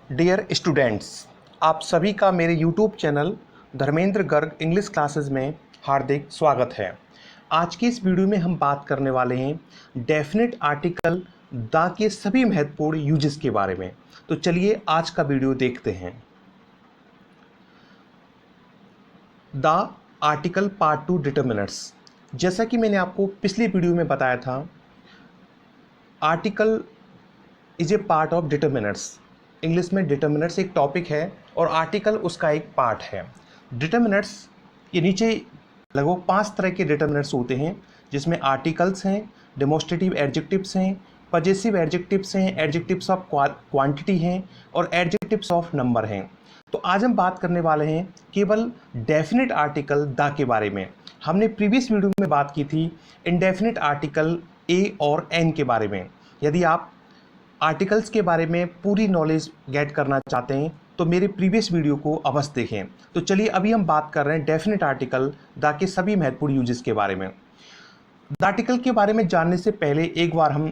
Dear students, आप सभी का मेरे YouTube channel Dharmendra Garg English classes में हार्दिक स्वागत है। आज की इस वीडियो में हम बात करने वाले हैं डेफिनेट आर्टिकल द के सभी महत्वपूर्ण यूजेस के बारे में। तो चलिए आज का वीडियो देखते हैं। The article part 2 determiners. जैसा कि मैंने आपको पिछली वीडियो में बताया था, article is a part of determiners. English में डिटर्मिनर्स एक टॉपिक है और आर्टिकल उसका एक पार्ट है। डिटर्मिनर्स ये नीचे लगभग 5 तरह के डिटर्मिनर्स होते हैं, जिसमें आर्टिकल्स हैं, डेमोस्ट्रेटिव एडजेक्टिव्स हैं, पजेसिव एडजेक्टिव्स हैं, एडजेक्टिव्स ऑफ क्वांटिटी हैं और एडजेक्टिव्स ऑफ नंबर हैं। तो आज हम बात करने वाले हैं केवल डेफिनेट आर्टिकल द के बारे में। हमने प्रीवियस वीडियो में बात की थी इंडेफिनेट आर्टिकल ए और एन के बारे में। यदि आप आर्टिकल्स के बारे में पूरी नॉलेज गेट करना चाहते हैं तो मेरे प्रीवियस वीडियो को अवश्य देखें। तो चलिए अभी हम बात कर रहे हैं डेफिनेट आर्टिकल द के सभी महत्वपूर्ण यूजेस के बारे में। द आर्टिकल के बारे में जानने से पहले एक बार हम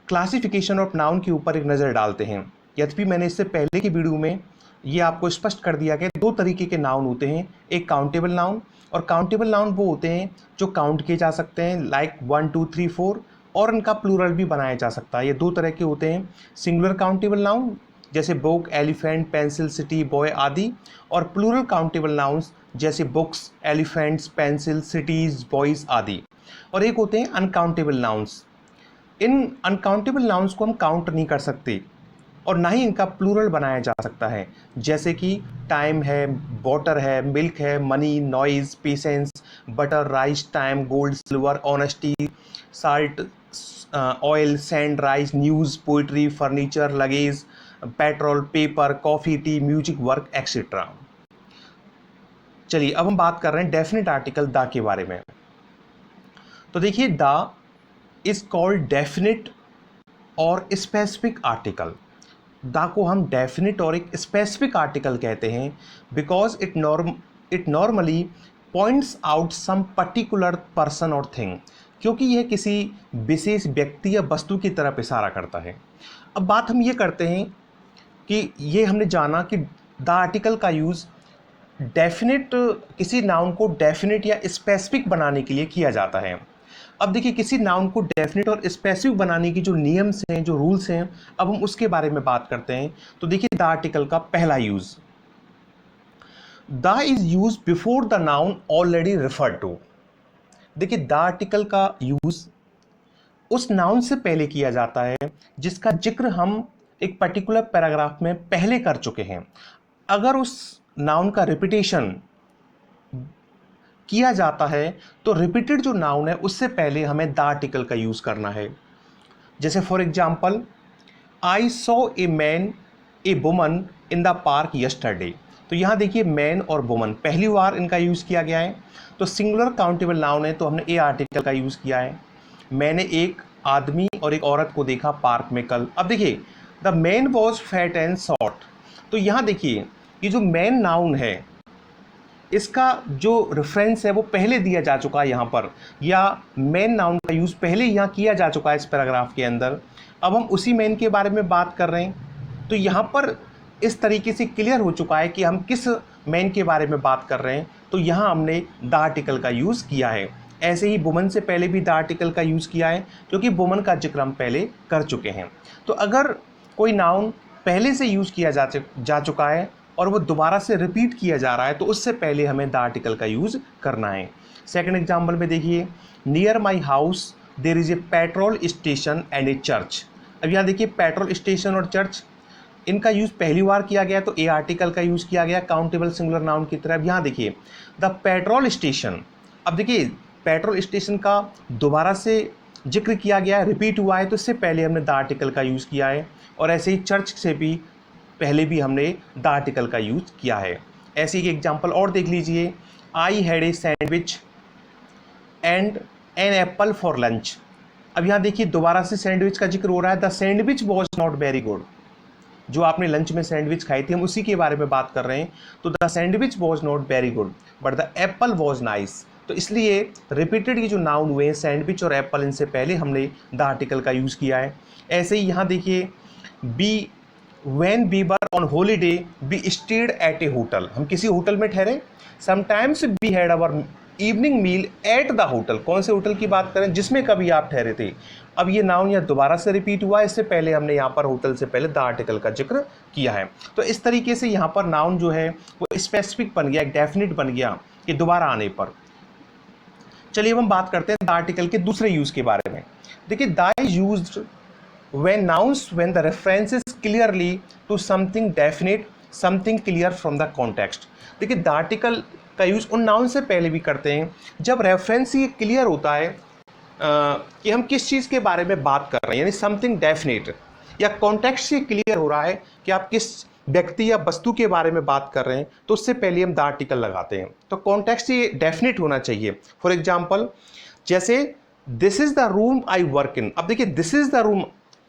क्लासिफिकेशन ऑफ नाउन के ऊपर एक नज़र डालते हैं। यद्यपि मैंने इससे पहले की वीडियो में ये आपको स्पष्ट कर दिया कि 2 तरीके के नाउन होते हैं, एक काउंटेबल नाउन, और काउंटेबल नाउन वो होते हैं जो काउंट किए जा सकते हैं, लाइक 1 2 3 4, और इनका प्लूरल भी बनाया जा सकता है। ये 2 तरह के होते हैं, सिंगुलर काउंटेबल नाउन जैसे book, elephant, pencil, city, boy आदि, और प्लूरल काउंटेबल नाउन्स जैसे books, elephants, pencil, cities, boys आदि। और एक होते हैं अनकाउंटेबल नाउन्स। इन अनकाउंटेबल नाउन्स को हम काउंट नहीं कर सकते और ना ही इनका प्लूरल बनाया जा सकता है, जैसे कि टाइम है, वाटर है, मिल्क है, money, noise, patience, butter, rice, time, gold, silver, honesty, salt, oil, sand, rice, news, poetry, furniture, luggage, petrol, paper, coffee, T, music, work, etcetera. चलिए अब हम बात कर रहे हैं डेफिनेट आर्टिकल द के बारे में। तो देखिए, द इज कॉल्ड डेफिनेट और स्पेसिफिक आर्टिकल। द को हम डेफिनेट और एक स्पेसिफिक आर्टिकल कहते हैं because it normally points out some particular person और थिंग, क्योंकि यह किसी विशेष व्यक्ति या वस्तु की तरफ इशारा करता है। अब बात हम ये करते हैं कि ये हमने जाना कि द आर्टिकल का यूज़ डेफिनेट, किसी नाउन को डेफिनेट या स्पेसिफिक बनाने के लिए किया जाता है। अब देखिए, किसी नाउन को डेफिनेट और स्पेसिफिक बनाने की जो नियम्स हैं, जो रूल्स हैं, अब हम उसके बारे में बात करते हैं। तो देखिए, द आर्टिकल का पहला use, the is use before the noun already referred to. देखिए, द आर्टिकल का यूज उस नाउन से पहले किया जाता है जिसका जिक्र हम एक पर्टिकुलर पैराग्राफ में पहले कर चुके हैं। अगर उस नाउन का रिपीटेशन किया जाता है तो रिपीटेड जो नाउन है उससे पहले हमें द आर्टिकल का यूज़ करना है। जैसे for example, I saw a man a woman in the park yesterday. तो यहाँ देखिए, मैन और वुमन पहली बार इनका यूज़ किया गया है। तो सिंगुलर काउंटेबल नाउन है तो हमने ए आर्टिकल का यूज़ किया है। मैंने एक आदमी और एक औरत को देखा पार्क में कल। अब देखिए, the man was fat and short. तो यहाँ देखिए, ये जो मैन नाउन है इसका जो रेफरेंस है वो पहले दिया जा चुका है यहाँ पर, या मैन नाउन का यूज़ पहले यहाँ किया जा चुका है इस पैराग्राफ के अंदर। अब हम उसी मैन के बारे में बात कर रहे हैं। तो यहाँ पर इस तरीके से क्लियर हो चुका है कि हम किस मैन के बारे में बात कर रहे हैं। तो यहाँ हमने द आर्टिकल का यूज़ किया है। ऐसे ही वुमन से पहले भी द आर्टिकल का यूज़ किया है क्योंकि वुमन का जिक्र हम पहले कर चुके हैं। तो अगर कोई नाउन पहले से यूज़ किया जा चुका है और वो दोबारा से रिपीट किया जा रहा है तो उससे पहले हमें द आर्टिकल का यूज़ करना है। सेकंड एग्जांपल में देखिए, near my house there is a petrol station and a church. अब यहाँ देखिए, पेट्रोल स्टेशन और चर्च इनका यूज़ पहली बार किया गया तो ए आर्टिकल का यूज़ किया गया काउंटेबल सिंगुलर नाउन की तरह। अब यहाँ देखिए, द पेट्रोल स्टेशन। अब देखिए, पेट्रोल स्टेशन का दोबारा से जिक्र किया गया, रिपीट हुआ है, तो इससे पहले हमने द आर्टिकल का यूज़ किया है। और ऐसे ही चर्च से भी पहले भी हमने द आर्टिकल का यूज़ किया है। ऐसे ही एग्जांपल और देख लीजिए, I had a sandwich and an apple for lunch. अब यहाँ देखिए, दोबारा से सैंडविच का जिक्र हो रहा है। The sandwich was not very good. जो आपने लंच में सैंडविच खाई थी हम उसी के बारे में बात कर रहे हैं। तो the sandwich was not very good but the Apple was nice. तो इसलिए रिपीटेड ये जो नाउन हुए हैं सैंडविच और एप्पल, इनसे पहले हमने द आर्टिकल का यूज़ किया है। ऐसे ही यहाँ देखिए, B when we were on holiday we stayed at a hotel, हम किसी होटल में ठहरे। Sometimes we had our evening meal at the hotel, कौन से होटल की बात करें, जिसमें कभी आप ठहरे थे। अब ये नाउन यहाँ दोबारा से रिपीट हुआ है, इससे पहले हमने यहाँ पर होटल से पहले द आर्टिकल का जिक्र किया है। तो इस तरीके से यहाँ पर नाउन जो है वो स्पेसिफिक बन गया, एक डेफिनिट बन गया कि दोबारा आने पर। चलिए अब हम बात करते हैं द आर्टिकल के दूसरे यूज के बारे में। देखिए the is used when nouns when the reference is clearly to something definite, something clear from the context। देखिए द आर्टिकल का यूज उन नाउन से पहले भी करते हैं जब रेफरेंस ये क्लियर होता है कि हम किस चीज़ के बारे में बात कर रहे हैं, यानी समथिंग डेफिनेट, या कॉन्टेक्स्ट से क्लियर हो रहा है कि आप किस व्यक्ति या वस्तु के बारे में बात कर रहे हैं, तो उससे पहले हम द आर्टिकल लगाते हैं। तो कॉन्टेक्स्ट ये डेफिनेट होना चाहिए। फॉर एग्जाम्पल जैसे this is the room I work in. अब देखिए दिस इज द रूम,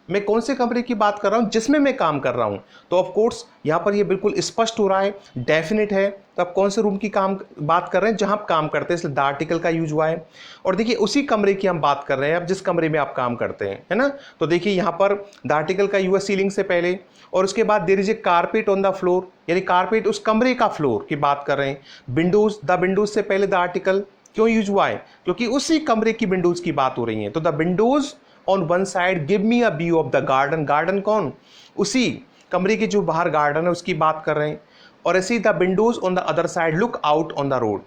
मैं कौन से कमरे की बात कर रहा हूं, जिसमें मैं काम कर रहा हूं। तो ऑफ कोर्स यहां पर ये बिल्कुल स्पष्ट हो रहा है, डेफिनेट है। तो आप कौन से रूम की काम बात कर रहे हैं, जहां आप काम करते हैं, इसलिए द आर्टिकल का यूज हुआ है। और देखिए उसी कमरे की हम बात कर रहे हैं, अब जिस कमरे में आप काम करते हैं, है ना। तो देखिए यहां पर द आर्टिकल का यूज सीलिंग से पहले, और उसके बाद there is a carpet on the floor, यानी कारपेट उस कमरे का फ्लोर की बात कर रहे हैं। विंडोज, द विंडोज से पहले द आर्टिकल क्यों यूज हुआ है, क्योंकि उसी कमरे की विंडोज की बात हो रही है। तो the windows on one side give me a view of the garden, garden कौन, उसी कमरे के जो बाहर गार्डन है उसकी बात कर रहे हैं। और ऐसे ही the windows on the other side look out on the road.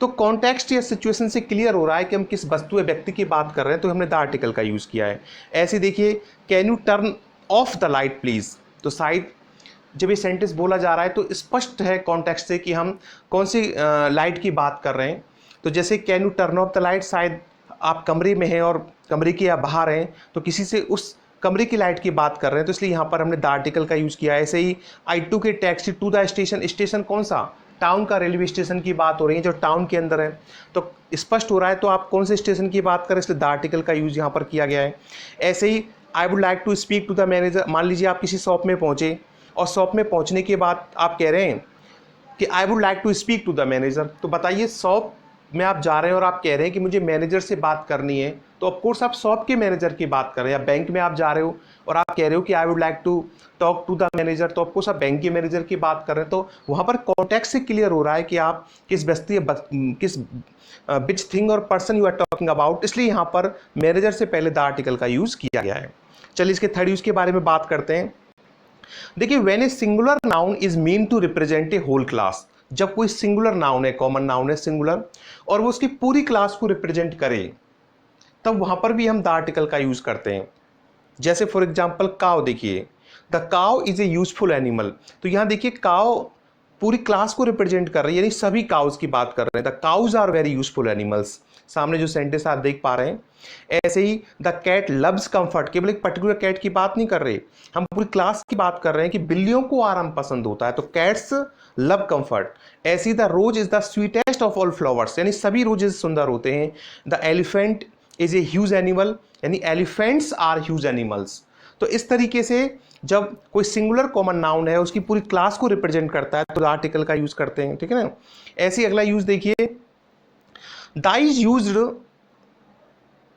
तो कॉन्टेक्स्ट या सिचुएशन से क्लियर हो रहा है कि हम किस वस्तु या व्यक्ति की बात कर रहे हैं, तो हमने द आर्टिकल का यूज किया है। ऐसे देखिए can U turn off the light please. तो शायद जब ये सेंटेंस बोला जा रहा है तो स्पष्ट है कॉन्टेक्स्ट से कि हम कौन सी लाइट की बात कर रहे हैं। तो जैसे can U turn off the light, शायद आप कमरे में हैं और कमरे के या बाहर हैं, तो किसी से उस कमरे की लाइट की बात कर रहे हैं, तो इसलिए यहाँ पर हमने द आर्टिकल का यूज़ किया है। ऐसे ही I took taxi to the station, station कौन सा, टाउन का रेलवे स्टेशन की बात हो रही है जो टाउन के अंदर है। तो स्पष्ट हो रहा है तो आप कौन से स्टेशन की बात करें, इसलिए द आर्टिकल का यूज़ यहाँ पर किया गया है। ऐसे ही I would like to speak to the manager, मान लीजिए आप किसी शॉप में पहुँचे और शॉप में पहुँचने के बाद आप कह रहे हैं कि I would like to speak to the manager. तो बताइए शॉप में आप जा रहे हैं और आप कह रहे हैं कि मुझे मैनेजर से बात करनी है, तो ऑफकोर्स आप शॉप के मैनेजर की बात कर रहे हैं। या बैंक में आप जा रहे हो और आप कह रहे हो कि I would like to talk to the manager, तो ऑफकोर्स आप बैंक के मैनेजर की बात कर रहे हैं। तो वहाँ पर कॉन्टेक्स्ट से क्लियर हो रहा है कि आप किस व्यक्ति किस विच थिंग और person you are talking about, इसलिए यहाँ पर मैनेजर से पहले द आर्टिकल का यूज़ किया गया है। चलिए इसके थर्ड यूज़ के बारे में बात करते हैं। देखिए when a singular noun is mean to represent a whole class, जब कोई सिंगुलर नाउन है, कॉमन नाउन है सिंगुलर, और वो उसकी पूरी क्लास को रिप्रेजेंट करे, तब वहां पर भी हम द आर्टिकल का यूज करते हैं। जैसे फॉर एग्जांपल काव, देखिए द काव इज ए यूजफुल एनिमल। तो यहां देखिए काव पूरी क्लास को रिप्रेजेंट कर रही है, यानी सभी काउज की बात कर रहे हैं। The cows are very useful animals, सामने जो सेंटेंस आप देख पा रहे हैं। ऐसे ही द कैट लव्स कंफर्ट, केवल एक पर्टिकुलर कैट की बात नहीं कर रहे, हम पूरी क्लास की बात कर रहे हैं कि बिल्लियों को आराम पसंद होता है, तो कैट्स लव कंफर्ट। ऐसी the rose is the sweetest of all flowers, यानी सभी रोजेज सुंदर होते हैं। The elephant is a huge animal, यानी एलिफेंट्स आर ह्यूज एनिमल्स। तो इस तरीके से जब कोई सिंगुलर कॉमन नाउन है उसकी पूरी क्लास को रिप्रेजेंट करता है तो द आर्टिकल का यूज करते हैं, ठीक है ना। ऐसे ही अगला यूज देखिए,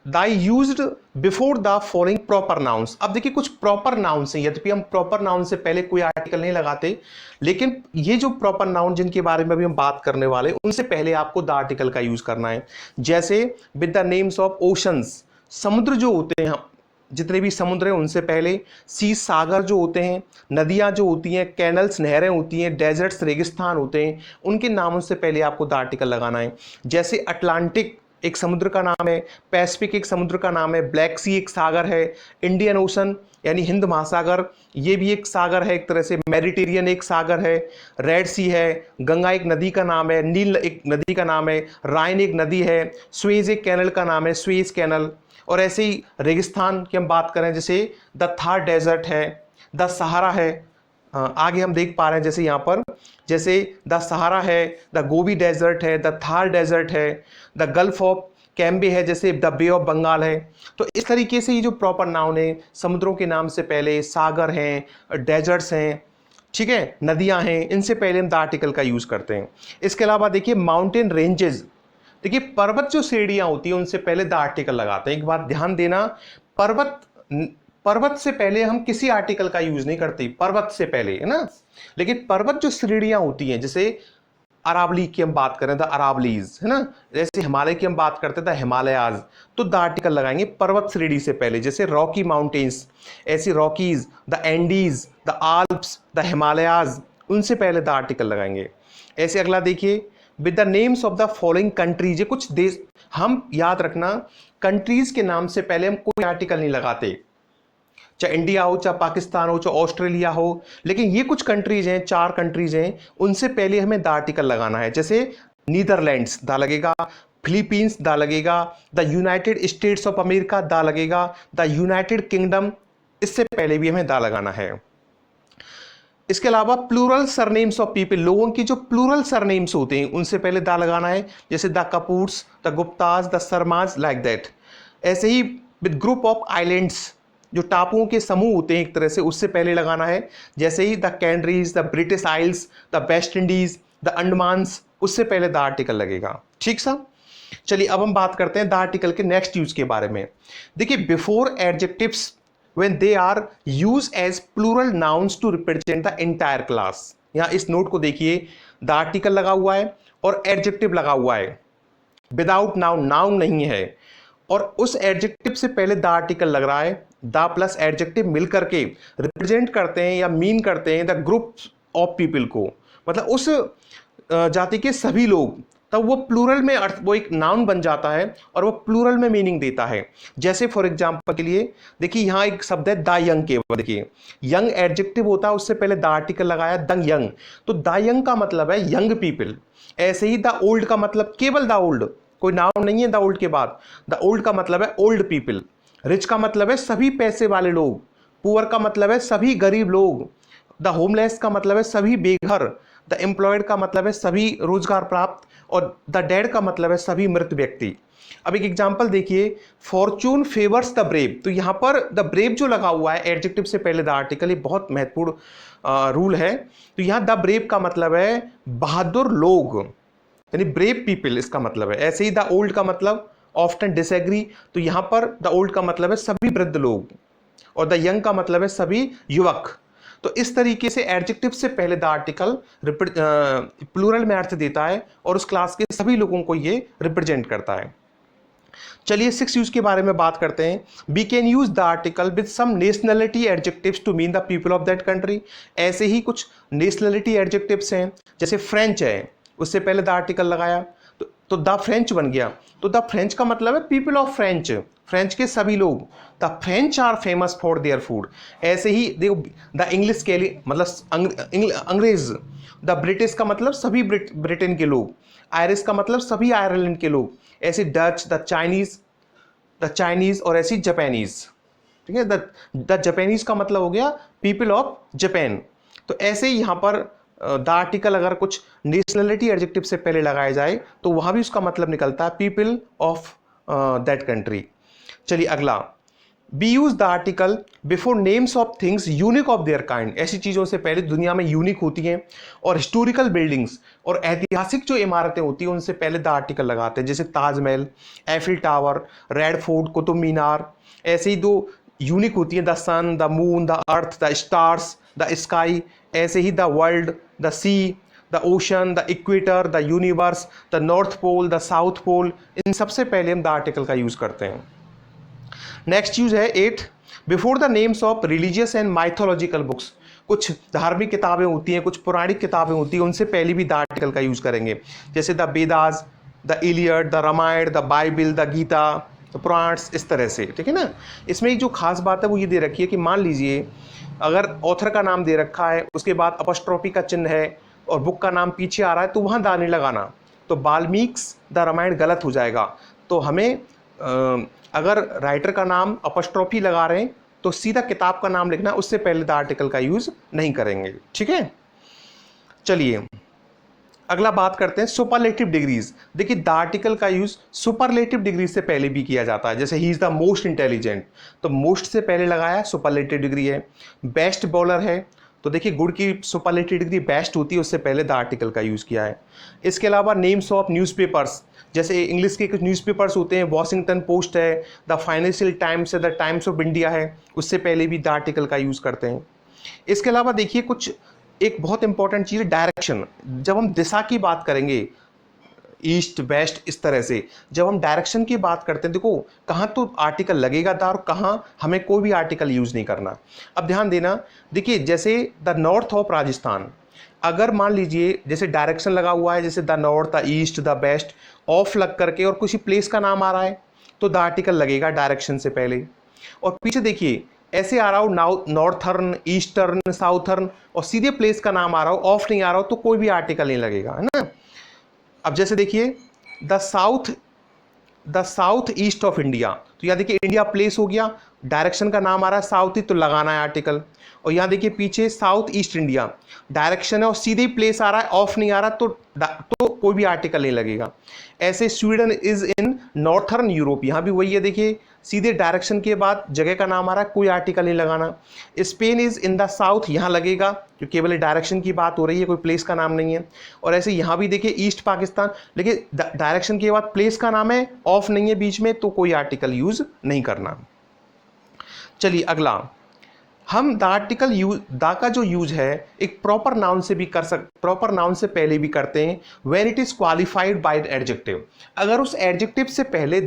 used before the following proper nouns. अब देखिए कुछ प्रॉपर नाउन्स हैं, यद्यपि हम प्रॉपर नाउन से पहले कोई आर्टिकल नहीं लगाते, लेकिन ये जो प्रॉपर नाउन जिनके बारे में अभी हम बात करने वाले उनसे पहले आपको द आर्टिकल का यूज करना है। जैसे with the names of oceans, समुद्र जो होते हैं, जितने भी समुद्र हैं उनसे पहले, सी सागर जो होते हैं, नदियां जो होती हैं, कैनल्स नहरें होती हैं, डेजर्ट्स रेगिस्तान होते हैं, उनके नामों से पहले आपको द आर्टिकल लगाना है। जैसे अटलांटिक एक समुद्र का नाम है, पैसिफिक एक समुद्र का नाम है, ब्लैक सी एक सागर है, इंडियन ओशन यानी हिंद महासागर ये भी एक सागर है एक तरह से, मेडिटेरियन एक सागर है, रेड सी है, गंगा एक नदी का नाम है, नील एक नदी का नाम है, राइन एक नदी है, स्वेज एक कैनल का नाम है, स्वेज कैनल। और ऐसे ही रेगिस्तान की हम बात करें, जैसे द थार डेजर्ट है, द सहारा है। आगे हम देख पा रहे हैं जैसे यहाँ पर, जैसे द सहारा है, द गोबी डेजर्ट है, द थार डेजर्ट है, द गल्फ ऑफ कैम्बे है, जैसे द बे ऑफ बंगाल है। तो इस तरीके से ये जो प्रॉपर नाउन है, समुद्रों के नाम से पहले सागर हैं, डेजर्ट्स हैं, ठीक है, नदियां हैं, इनसे पहले हम द आर्टिकल का यूज करते हैं। इसके अलावा देखिए माउंटेन रेंजेस, देखिए पर्वत जो श्रेणियां होती हैं उनसे पहले द आर्टिकल लगाते हैं। एक बात ध्यान देना, पर्वत पर्वत से पहले हम किसी आर्टिकल का यूज नहीं करते, पर्वत से पहले, है ना। लेकिन पर्वत जो श्रेणियां होती हैं, जैसे अरावली की हम बात करें द अरावलीज, है ना, जैसे हिमालय की हम बात करते थे हिमालयाज, तो द आर्टिकल लगाएंगे पर्वत श्रेणी से पहले। जैसे रॉकी माउंटेन्स, ऐसी Rockies, the Andes, the Alps, the Himalayas, उनसे पहले द आर्टिकल लगाएंगे। ऐसे अगला देखिए, with the names of the following countries, ये कुछ देश, हम याद रखना कंट्रीज के नाम से पहले हम कोई आर्टिकल नहीं लगाते, चाहे इंडिया हो, चाहे पाकिस्तान हो, चाहे ऑस्ट्रेलिया हो, लेकिन ये कुछ कंट्रीज हैं, 4 कंट्रीज हैं, उनसे पहले हमें द आर्टिकल लगाना है। जैसे नीदरलैंड्स दा लगेगा, फिलीपींस दा लगेगा, the United states of America दा लगेगा, द यूनाइटेड किंगडम, इससे पहले भी हमें दा लगाना है। इसके अलावा प्लूरल सरनेम्स ऑफ पीपल, लोगों की जो प्लूरल सरनेम्स होते हैं उनसे पहले दा लगाना है, जैसे the Kapoors, the Gupta's, the Sharma's, like that. ऐसे ही विद ग्रुप ऑफ आइलैंड्स, जो टापुओं के समूह होते हैं एक तरह से, उससे पहले लगाना है, जैसे ही the Canaries, the British Isles, the West Indies, the Andamans, उससे पहले द आर्टिकल लगेगा। ठीक सा, चलिए अब हम बात करते हैं द आर्टिकल के नेक्स्ट यूज के बारे में। देखिए, before adjectives when they are used as plural nouns to represent the entire class, यहां इस नोट को देखिए, द आर्टिकल लगा हुआ है और एडजेक्टिव लगा हुआ है, विदाउट नाउन, नाउन नहीं है, और उस एडजेक्टिव से पहले द आर्टिकल लग रहा है। द प्लस एडजेक्टिव मिलकर के रिप्रेजेंट करते हैं या मीन करते हैं द ग्रुप ऑफ पीपल को, मतलब उस जाति के सभी लोग, तब वो प्लूरल में अर्थ, वो एक नाउन बन जाता है और वो प्लूरल में मीनिंग देता है। जैसे फॉर एग्जांपल के लिए देखिए, यहाँ एक शब्द है द यंग, केवल देखिए यंग एडजेक्टिव होता है, उससे पहले द आर्टिकल लगाया द यंग, तो द यंग का मतलब है यंग पीपल। ऐसे ही द ओल्ड का मतलब केवल द ओल्ड, कोई नाउन नहीं है द ओल्ड के बाद, द ओल्ड का मतलब है ओल्ड पीपल। रिच का मतलब है सभी पैसे वाले लोग, पुअर का मतलब है सभी गरीब लोग, द होमलेस का मतलब है सभी बेघर, द एम्प्लॉयड का मतलब है सभी रोजगार प्राप्त, और द डेड का मतलब है सभी मृत व्यक्ति। अब एक एग्जांपल देखिए, फॉर्चून फेवर्स द ब्रेव, तो यहां पर द ब्रेव जो लगा हुआ है एडजेक्टिव से पहले द आर्टिकल, ये बहुत महत्वपूर्ण रूल है। तो यहां द ब्रेव का मतलब है बहादुर लोग, यानी ब्रेव पीपल इसका मतलब है। ऐसे ही द ओल्ड का मतलब ऑफ्टन डिसएग्री, तो यहां पर द ओल्ड का मतलब है सभी वृद्ध लोग, और द यंग का मतलब है सभी युवक। तो इस तरीके से एडजेक्टिव से पहले द आर्टिकल प्लूरल में अर्थ देता है और उस क्लास के सभी लोगों को ये रिप्रेजेंट करता है। चलिए 6 यूज के बारे में बात करते हैं। We can use the article with some nationality adjectives to mean the people of that country. ऐसे ही कुछ नेशनलिटी एडजेक्टिव्स हैं, जैसे फ्रेंच है, उससे पहले द आर्टिकल लगाया तो द फ्रेंच बन गया, तो द फ्रेंच का मतलब है पीपल ऑफ फ्रेंच, फ्रेंच के सभी लोग। The French are famous for their food. ऐसे ही देखो, द इंग्लिश के लिए मतलब अंग्रेज, द ब्रिटिश का मतलब सभी ब्रिटेन के लोग, आयरिश का मतलब सभी आयरलैंड के लोग, ऐसे डच, द चाइनीज और ऐसी जापानीज। ठीक है, द जापानीज का मतलब हो गया पीपल ऑफ जापान। तो ऐसे ही यहाँ पर द आर्टिकल अगर कुछ नेशनलिटी एडजेक्टिव से पहले लगाया जाए तो वहां भी उसका मतलब निकलता है पीपल ऑफ दैट कंट्री। चलिए अगला, B use the article before names of things unique of their kind. ऐसी चीजों से पहले दुनिया में यूनिक होती हैं, और हिस्टोरिकल बिल्डिंग्स और ऐतिहासिक जो इमारतें होती हैं उनसे पहले द आर्टिकल लगाते हैं, जैसे Tajmahal, Eiffel tower, Red Fort, Qutub Minar. ऐसे ही दो यूनिक होती हैं, the sun, the moon, the earth, the stars, the sky. ऐसे ही the world, the sea, the ocean, the equator, the universe, the north pole, the south pole, इन सबसे पहले हम द आर्टिकल का यूज करते हैं। नेक्स्ट यूज है 8, before the names of religious and mythological books. कुछ धार्मिक किताबें होती हैं, कुछ पौराणिक किताबें होती हैं, उनसे पहले भी द आर्टिकल का यूज करेंगे, जैसे the Vedas, the Iliad, the Ramayana, the Bible, the Gita, the Puranas, इस तरह से। ठीक है ना। इसमें एक जो खास बात है वो ये दे रखी है कि मान लीजिए अगर ऑथर का नाम दे रखा है, उसके बाद अपॉस्ट्रोफी का चिन्ह है और बुक का नाम पीछे आ रहा है, तो वहाँ दा नहीं लगाना, तो वाल्मीकिस द रामायण गलत हो जाएगा। तो हमें अगर राइटर का नाम अपॉस्ट्रोफी लगा रहे हैं तो सीधा किताब का नाम लिखना, उससे पहले द आर्टिकल का यूज नहीं करेंगे। ठीक है। चलिए अगला बात करते हैं सुपरलेटिव डिग्रीज। देखिए द आर्टिकल का यूज सुपरलेटिव डिग्री से पहले भी किया जाता है, जैसे he is the most intelligent, तो मोस्ट से पहले लगाया, सुपरलेटिव डिग्री है। बेस्ट बॉलर है, तो देखिए गुड की सुपरलेटिव डिग्री बेस्ट होती है, उससे पहले द आर्टिकल का यूज किया है। इसके अलावा नेम्स ऑफ न्यूज़पेपर्स, जैसे इंग्लिश के कुछ न्यूज़पेपर्स होते हैं, वॉशिंगटन पोस्ट है, द फाइनेंशियल टाइम्स है, द टाइम्स ऑफ इंडिया है, उससे पहले भी द आर्टिकल का यूज़ करते हैं। इसके अलावा देखिए कुछ एक बहुत इंपॉर्टेंट चीज़ है डायरेक्शन। जब हम दिशा की बात करेंगे, ईस्ट वेस्ट इस तरह से, जब हम डायरेक्शन की बात करते हैं, देखो कहाँ तो आर्टिकल लगेगा था और कहाँ हमें कोई भी आर्टिकल यूज़ नहीं करना। अब ध्यान देना, देखिए जैसे द नॉर्थ ऑफ राजस्थान, अगर मान लीजिए जैसे डायरेक्शन लगा हुआ है, जैसे the north, the east, the west, of लग करके और किसी प्लेस का नाम आ रहा है तो द आर्टिकल लगेगा डायरेक्शन से पहले। और पीछे देखिए ऐसे आ रहा हो नॉर्थर्न, ईस्टर्न, साउथर्न और सीधे प्लेस का नाम आ रहा हो, ऑफ नहीं आ रहा हो, तो कोई भी आर्टिकल नहीं लगेगा, है ना। अब जैसे देखिए the south east of India, तो यहाँ देखिए इंडिया प्लेस हो गया, डायरेक्शन का नाम आ रहा है साउथ ईस्ट, तो लगाना है आर्टिकल। और यहाँ देखिए पीछे साउथ ईस्ट इंडिया, डायरेक्शन है और सीधे ही प्लेस आ रहा है, ऑफ नहीं आ रहा, तो कोई भी आर्टिकल नहीं लगेगा। ऐसे Sweden is in northern Europe, यहाँ भी वही है, देखिए सीधे डायरेक्शन के बाद जगह का नाम आ रहा है, कोई आर्टिकल नहीं लगाना। Spain is in the south, यहाँ लगेगा क्योंकि केवल डायरेक्शन की बात हो रही है, कोई प्लेस का नाम नहीं है। और ऐसे यहाँ भी देखिए ईस्ट पाकिस्तान, लेकिन डायरेक्शन के बाद प्लेस का नाम है, ऑफ नहीं है बीच में, तो कोई आर्टिकल यूज नहीं करना। चलिए अगला, हम द आर्टिकल यूज, द का जो यूज है एक प्रॉपर नाउन से भी प्रॉपर नाउन से पहले भी करते हैं, when it is qualified by adjective. अगर उस एडजेक्टिव से पहले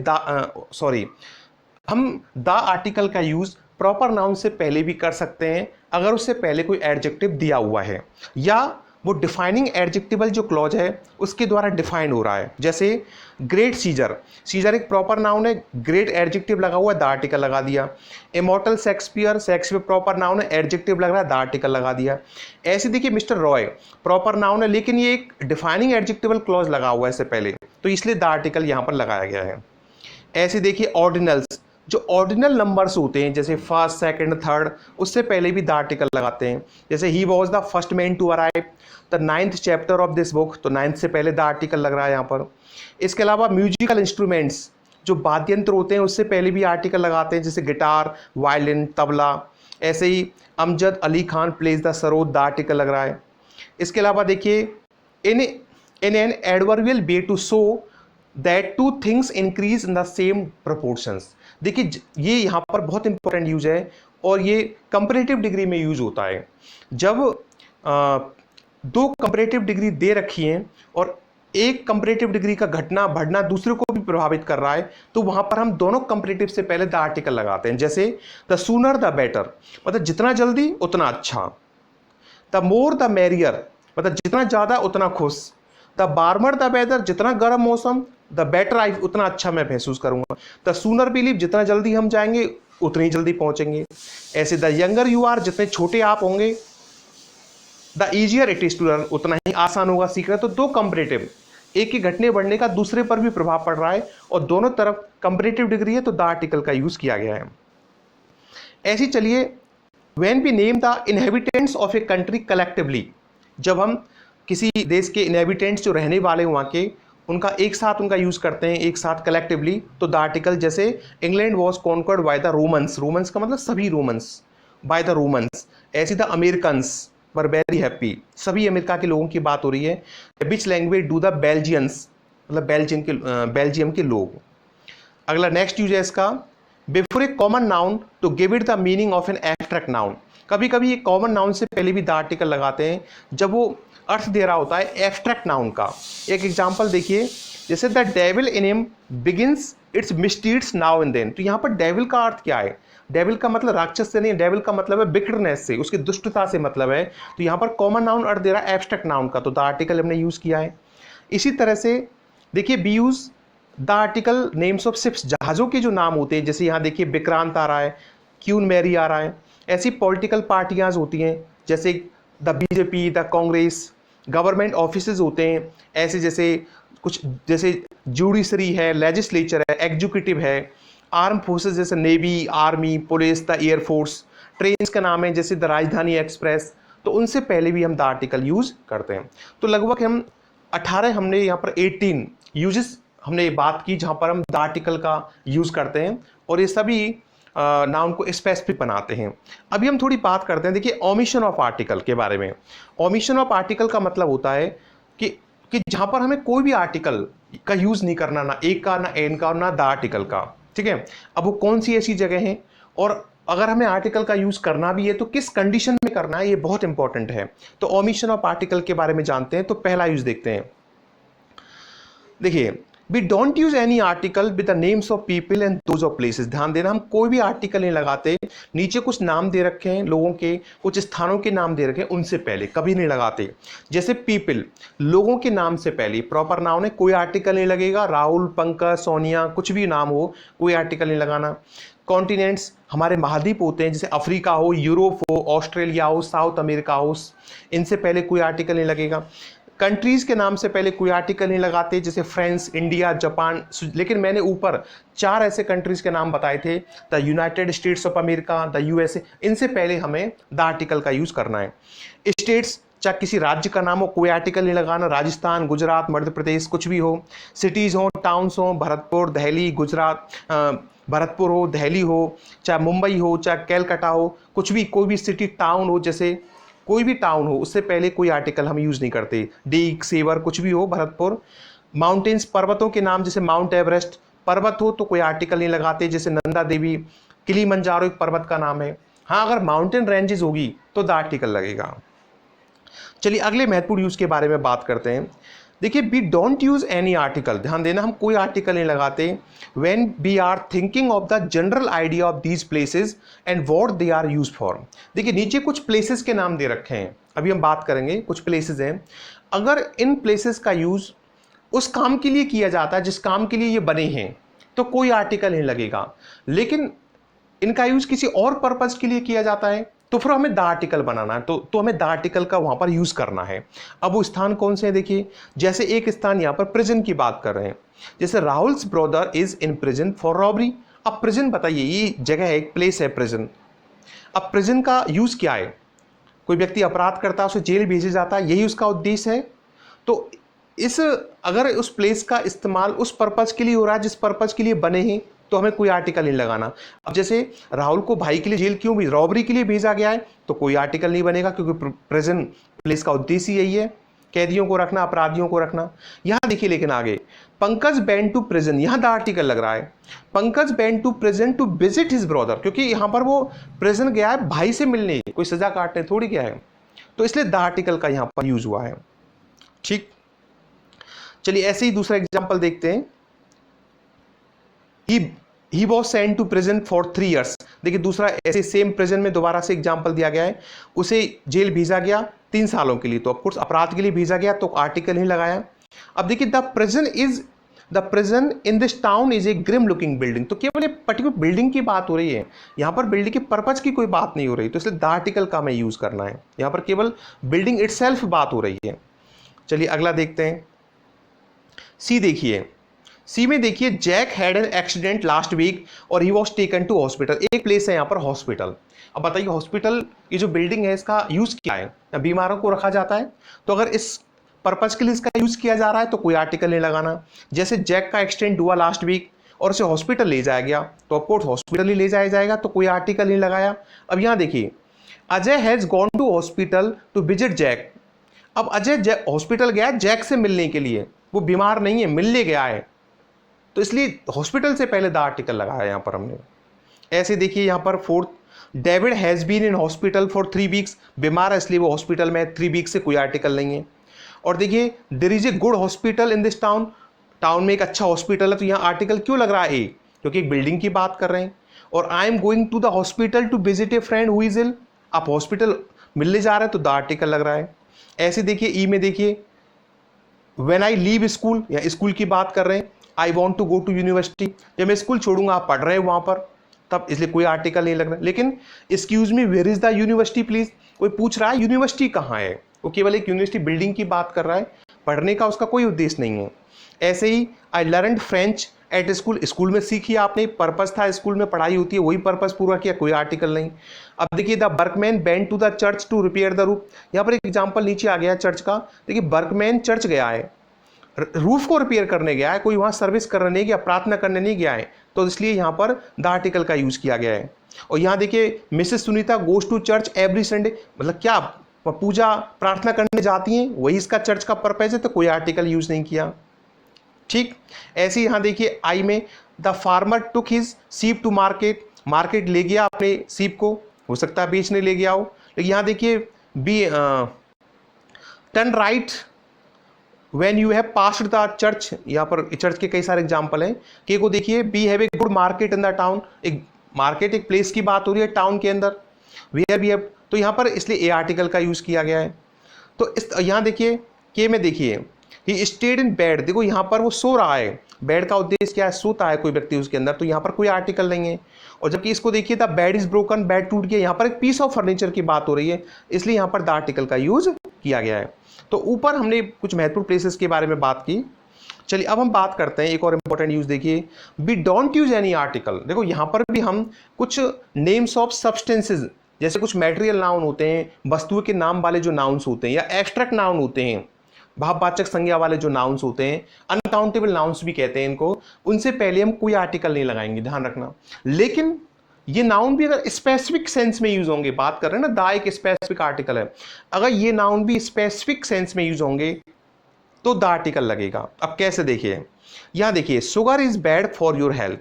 हम द आर्टिकल का यूज प्रॉपर नाउन से पहले भी कर सकते हैं अगर उससे पहले कोई एडजेक्टिव दिया हुआ है, या वो डिफाइनिंग एडजेक्टिवल जो क्लॉज है उसके द्वारा डिफाइन हो रहा है। जैसे ग्रेट सीजर, सीजर एक प्रॉपर नाउन है, ग्रेट एडजेक्टिव लगा हुआ है, द आर्टिकल लगा दिया। Immortal Shakespeare, Shakespeare proper noun है, एडजेक्टिव लग रहा है, द आर्टिकल लगा दिया। ऐसे देखिए मिस्टर रॉय प्रॉपर नाउन है, लेकिन ये एक डिफाइनिंग एडजेक्टिवल क्लॉज लगा हुआ है इससे पहले, तो इसलिए द आर्टिकल यहाँ पर लगाया गया है। ऐसे देखिए ऑर्डिनल्स, जो ऑर्डिनल नंबर्स होते हैं जैसे फर्स्ट, सेकंड, थर्ड, उससे पहले भी द आर्टिकल लगाते हैं। जैसे ही was the first man to arrive the 9th chapter of this book, तो 9th से पहले द आर्टिकल लग रहा है यहाँ पर। इसके अलावा म्यूजिकल इंस्ट्रूमेंट्स, जो वाद्य यंत्र होते हैं उससे पहले भी आर्टिकल लगाते हैं, जैसे गिटार, वायलिन, तबला। ऐसे ही Amjad Ali Khan plays the sarod, the article लग रहा है। इसके अलावा देखिए in an adverbial way to show that two things increase in the same proportions. देखिए ये यहाँ पर बहुत इंपॉर्टेंट यूज है और ये कंपैरेटिव डिग्री में यूज होता है। जब दो कंपैरेटिव डिग्री दे रखी हैं और एक कंपैरेटिव डिग्री का घटना बढ़ना दूसरे को भी प्रभावित कर रहा है, तो वहां पर हम दोनों कंपैरेटिव से पहले द आर्टिकल लगाते हैं। जैसे द सूनर द बेटर, मतलब जितना जल्दी उतना अच्छा। द मोर द मैरियर, मतलब जितना ज्यादा उतना खुश। द वार्मर द वेदर, जितना गर्म मौसम, द बेटर आई, उतना अच्छा मैं महसूस करूंगा। द सूनर वी लीव, जितना जल्दी हम जाएंगे उतनी जल्दी पहुंचेंगे। ऐसे द यंगर यू आर, जितने छोटे आप होंगे, the easier it is to learn, उतना ही आसान होगा सीखना। तो दो कंपैरेटिव, एक के घटने बढ़ने का दूसरे पर भी प्रभाव पड़ रहा है और दोनों तरफ कंपैरेटिव डिग्री है, तो द आर्टिकल का यूज किया गया है। ऐसी चलिए when we name the inhabitants of a country collectively, जब हम किसी देश के इनहेबिटेंट्स जो रहने वाले वहाँ के, उनका एक साथ उनका यूज करते हैं, एक साथ कलेक्टिवली, तो द आर्टिकल, जैसे England was conquered by the Romans, Romans का मतलब सभी रोमन्स, बाय द रोमन्स। ऐसी the Americans were very happy, सभी अमेरिका के लोगों की बात हो रही है। Which language do the Belgians, मतलब बेल्जियम के लोग। अगला नेक्स्ट यूज है इसका, before a common noun to give it the meaning of an abstract noun. कभी कभी एक कॉमन नाउन से पहले भी द आर्टिकल लगाते हैं जब वो अर्थ दे रहा होता है एब्स्ट्रैक्ट नाउन का। एक एग्जांपल देखिए, जैसे the devil in him begins its misdeeds now and then, तो यहाँ पर डेविल का अर्थ क्या है? डेविल का मतलब राक्षस से नहीं, डेविल का मतलब है बिकटनेस से, उसकी दुष्टता से मतलब है। तो यहाँ पर कॉमन नाउन अर्थ दे रहा है एब्स्ट्रैक्ट नाउन का, तो द आर्टिकल हमने यूज किया है। इसी तरह से देखिए B use the article names of ships, जहाज़ों के जो नाम होते हैं, जैसे यहाँ देखिए विक्रांत आ रहा है, क्यून मैरी आ रहा है। ऐसी पॉलिटिकल पार्टियाँ होती हैं जैसे the BJP, the Congress. Government offices होते हैं ऐसे, जैसे कुछ जैसे जुडिशरी है, लेजिस्लेचर है, एग्जीक्यूटिव है। आर्म फोर्सेज जैसे navy, army, police, the air force. Trains का नाम है जैसे द राजधानी एक्सप्रेस, तो उनसे पहले भी हम द आर्टिकल यूज करते हैं। तो लगभग हम 18, हमने यहाँ पर 18 यूजेस हमने बात की जहाँ पर हम द आर्टिकल का यूज करते हैं और ये सभी नाउन को स्पेसिफिक बनाते हैं। अभी हम थोड़ी बात करते हैं, देखिए ओमिशन ऑफ आर्टिकल के बारे में। ओमिशन ऑफ आर्टिकल का मतलब होता है कि कि जहां पर हमें कोई भी आर्टिकल का यूज नहीं करना, ना एक का, ना एन का, और ना द आर्टिकल का। ठीक है, अब वो कौन सी ऐसी जगह है, और अगर हमें आर्टिकल का यूज करना भी है तो किस कंडीशन में करना है, ये बहुत इंपॉर्टेंट है। तो ओमिशन ऑफ आर्टिकल के बारे में जानते हैं। तो पहला यूज देखते हैं। देखिए, we don't use any article with the names of people and those of places. ध्यान देना, हम कोई भी आर्टिकल नहीं लगाते, नीचे कुछ नाम दे रखे हैं लोगों के, कुछ स्थानों के नाम दे रखे हैं, उनसे पहले कभी नहीं लगाते। जैसे पीपल, लोगों के नाम से पहले प्रॉपर नाउन है, कोई आर्टिकल नहीं लगेगा। राहुल, पंकज, सोनिया, कुछ भी नाम हो, कोई आर्टिकल नहीं लगाना। कॉन्टिनेंट्स, हमारे महाद्वीप होते हैं, जैसे अफ्रीका हो, यूरोप हो, ऑस्ट्रेलिया हो, साउथ अमेरिका हो, इनसे पहले कोई आर्टिकल नहीं लगेगा। कंट्रीज के नाम से पहले कोई आर्टिकल नहीं लगाते, जैसे फ्रांस, इंडिया, जापान। लेकिन मैंने ऊपर 4 ऐसे कंट्रीज के नाम बताए थे, the United states of America, the USA, इनसे पहले हमें द आर्टिकल का यूज करना है। स्टेट्स, चाहे किसी राज्य का नाम हो, कोई आर्टिकल नहीं लगाना। राजस्थान, गुजरात, मध्य प्रदेश, कुछ भी हो। सिटीज हो, टाउन्स हो, भरतपुर, दिल्ली, गुजरात, भरतपुर हो, दिल्ली हो, चाहे मुंबई हो, चाहे कैलकाटा हो, कुछ भी, कोई भी सिटी, टाउन हो, जैसे कोई भी टाउन हो, उससे पहले कोई आर्टिकल हम यूज नहीं करते। डीग, सेवर, कुछ भी हो, भरतपुर। माउंटेन्स, पर्वतों के नाम, जैसे माउंट एवरेस्ट, पर्वत हो तो कोई आर्टिकल नहीं लगाते, जैसे नंदा देवी, किलीमंजारो एक पर्वत का नाम है। हाँ, अगर माउंटेन रेंजेस होगी तो द आर्टिकल लगेगा। चलिए अगले महत्वपूर्ण यूज के बारे में बात करते हैं। देखिए, we don't use any article, ध्यान देना, हम कोई आर्टिकल नहीं लगाते when we are thinking of the general idea of these places and what they are use for. देखिए, नीचे कुछ प्लेसेस के नाम दे रखे हैं, अभी हम बात करेंगे। कुछ प्लेसेस हैं, अगर इन प्लेसेस का यूज उस काम के लिए किया जाता है जिस काम के लिए ये बने हैं, तो कोई आर्टिकल नहीं लगेगा। लेकिन इनका यूज किसी और पर्पज के लिए किया जाता है तो फिर हमें द आर्टिकल बनाना है, तो हमें द आर्टिकल का वहां पर यूज करना है। अब वो स्थान कौन से हैं, देखिए, जैसे एक स्थान यहां पर प्रिजन की बात कर रहे हैं, जैसे Rahul's brother is in prison for robbery. अब प्रिजन बताइए, ये जगह है, एक प्लेस है प्रिजन। अब प्रिजन का यूज क्या है, कोई व्यक्ति अपराध करता है, उसे जेल भेजा जाता है, यही उसका उद्देश्य है। तो अगर उस प्लेस का इस्तेमाल उस पर्पज के लिए हो रहा है जिस पर्पज के लिए बने हैं, तो हमें कोई आर्टिकल नहीं लगाना। अब जैसे राहुल को भाई के लिए जेल क्यों भी, रॉबरी के लिए भेजा गया है, तो कोई आर्टिकल नहीं बनेगा, क्योंकि प्रेजेंट प्लेस का उद्देश्य यही है, कैदियों को रखना, अपराधियों को रखना। यहां देखिए, लेकिन आगे पंकज बेंट टू प्रिजन, यहां द आर्टिकल लग रहा है। Pankaj went to prison to visit his brother, क्योंकि यहां पर वो प्रिजन गया है भाई से मिलने, कोई सजा काटने थोड़ी गया है, तो इसलिए द आर्टिकल का यहां पर यूज हुआ है। ठीक, चलिए ऐसे ही दूसरा एग्जाम्पल देखते हैं। He was sent to prison for 3 years। देखिए, दूसरा ऐसे सेम प्रिजन में दोबारा से एग्जाम्पल दिया गया है, उसे जेल भेजा गया 3 सालों के लिए, तो ऑफकोर्स अपराध के लिए भेजा गया, तो आर्टिकल नहीं लगाया। अब देखिए, the prison in this town is a grim looking building, तो केवल एक पर्टिकुलर बिल्डिंग की बात हो रही है, यहाँ पर बिल्डिंग के पर्पज की कोई बात नहीं हो रही, तो इसलिए द आर्टिकल का हमें यूज करना है। यहाँ पर केवल बिल्डिंग इटसेल्फ बात हो रही है। चलिए अगला देखते हैं। सी देखिए, सी में देखिए, Jack had an accident last week और he was taken to hospital. एक प्लेस है यहाँ पर हॉस्पिटल। अब बताइए, हॉस्पिटल, ये जो बिल्डिंग है, इसका यूज क्या है, बीमारों को रखा जाता है, तो अगर इस पर्पज के लिए इसका यूज किया जा रहा है तो कोई आर्टिकल नहीं लगाना। जैसे जैक का एक्सीडेंट हुआ लास्ट वीक और उसे हॉस्पिटल ले जाया गया, तो ऑफकोर्स हॉस्पिटल ही ले जाया जाएगा, तो कोई आर्टिकल नहीं लगाया। अब यहाँ देखिए, Ajay has gone to hospital to visit Jack. अब अजय हॉस्पिटल गया जैक से मिलने के लिए, वो बीमार नहीं है, मिलने गया है, तो इसलिए हॉस्पिटल से पहले द आर्टिकल लगाया यहाँ पर हमने। ऐसे देखिए, यहाँ पर 4th, David has been in hospital for 3 weeks, बीमार है इसलिए वो हॉस्पिटल में 3 वीक्स से कोई आर्टिकल नहीं है। और देखिए, there is a good hospital in this town, town में एक अच्छा हॉस्पिटल है, तो यहाँ आर्टिकल क्यों लग रहा है, क्योंकि एक बिल्डिंग की बात कर रहे हैं। और I am going to the hospital to visit a friend who is ill, आप हॉस्पिटल मिलने जा रहे हैं तो द आर्टिकल लग रहा है। ऐसे देखिए, ई में देखिए, व्हेन आई लीव स्कूल, या स्कूल की बात कर रहे हैं, I want to go to university, जब मैं स्कूल छोड़ूंगा, आप पढ़ रहे हैं वहां पर, तब इसलिए कोई आर्टिकल नहीं लग रहा। लेकिन excuse me, where is the university please, कोई पूछ रहा है यूनिवर्सिटी कहाँ है, वो केवल एक यूनिवर्सिटी बिल्डिंग की बात कर रहा है, पढ़ने का उसका कोई उद्देश्य नहीं है। ऐसे ही, I learned French at school, school में सीखी आपने, पर्पज था, स्कूल में पढ़ाई होती है, वही पर्पज पूरा किया, कोई आर्टिकल नहीं। अब देखिए, the workman went to the church to repair the roof, यहाँ पर एक एग्जाम्पल नीचे आ गया चर्च का। देखिए, वर्कमैन चर्च गया है, रूफ को रिपेयर करने गया है, कोई वहां सर्विस करने नहीं गया, प्रार्थना करने नहीं गया है, तो इसलिए यहां पर द आर्टिकल का यूज किया गया है। और यहां देखिए, Mrs Sunita goes to church every Sunday, मतलब क्या वह पूजा प्रार्थना करने जाती हैं, वही इसका चर्च का पर्पज है, तो कोई आर्टिकल यूज नहीं किया। ठीक, ऐसे ही यहां देखिए आई में, द फार्मर टुक हिज सीप टू मार्केट, मार्केट ले गया अपने सीप को, हो सकता है बेचने ले गया हो। लेकिन यहां देखिए be turn right when you have passed the church, यहाँ पर चर्च के कई सारे एग्जांपल हैं। के को देखिए we have a good market in the town, एक मार्केट एक प्लेस की बात हो रही है टाउन के अंदर, वेयर बी हैव, तो यहाँ पर इसलिए ए आर्टिकल का यूज किया गया है। तो इस यहाँ देखिए के में देखिए ही स्टेड इन बेड, देखो यहाँ पर वो सो रहा है, बेड का उद्देश्य क्या है, सोता है कोई व्यक्ति उसके अंदर, तो यहाँ पर कोई आर्टिकल नहीं है। और जबकि इसको देखिए the bed is broken, bed टूट गया, यहाँ पर एक पीस ऑफ फर्नीचर की बात हो रही है, इसलिए यहाँ पर द आर्टिकल का यूज किया गया है। तो ऊपर हमने कुछ महत्वपूर्ण प्लेसेस के बारे में बात की। चलिए अब हम बात करते हैं एक और इंपॉर्टेंट यूज, देखिए we don't use any article. देखो यहाँ पर भी हम कुछ नेम्स ऑफ सब्सटेंसेज, जैसे कुछ मैटेरियल नाउन होते हैं, वस्तुओं के नाम वाले जो नाउन्स होते हैं, या एब्स्ट्रैक्ट नाउन होते हैं, भाववाचक संज्ञा वाले जो नाउन्स होते हैं, अनकाउंटेबल नाउन्स भी कहते हैं इनको, उनसे पहले हम कोई आर्टिकल नहीं लगाएंगे, ध्यान रखना। लेकिन ये नाउन भी अगर स्पेसिफिक सेंस में यूज होंगे, बात कर रहे हैं ना, दा एक स्पेसिफिक आर्टिकल है, अगर ये नाउन भी स्पेसिफिक सेंस में यूज होंगे तो द आर्टिकल लगेगा। अब कैसे देखिए, यहां देखिए sugar is bad for your health,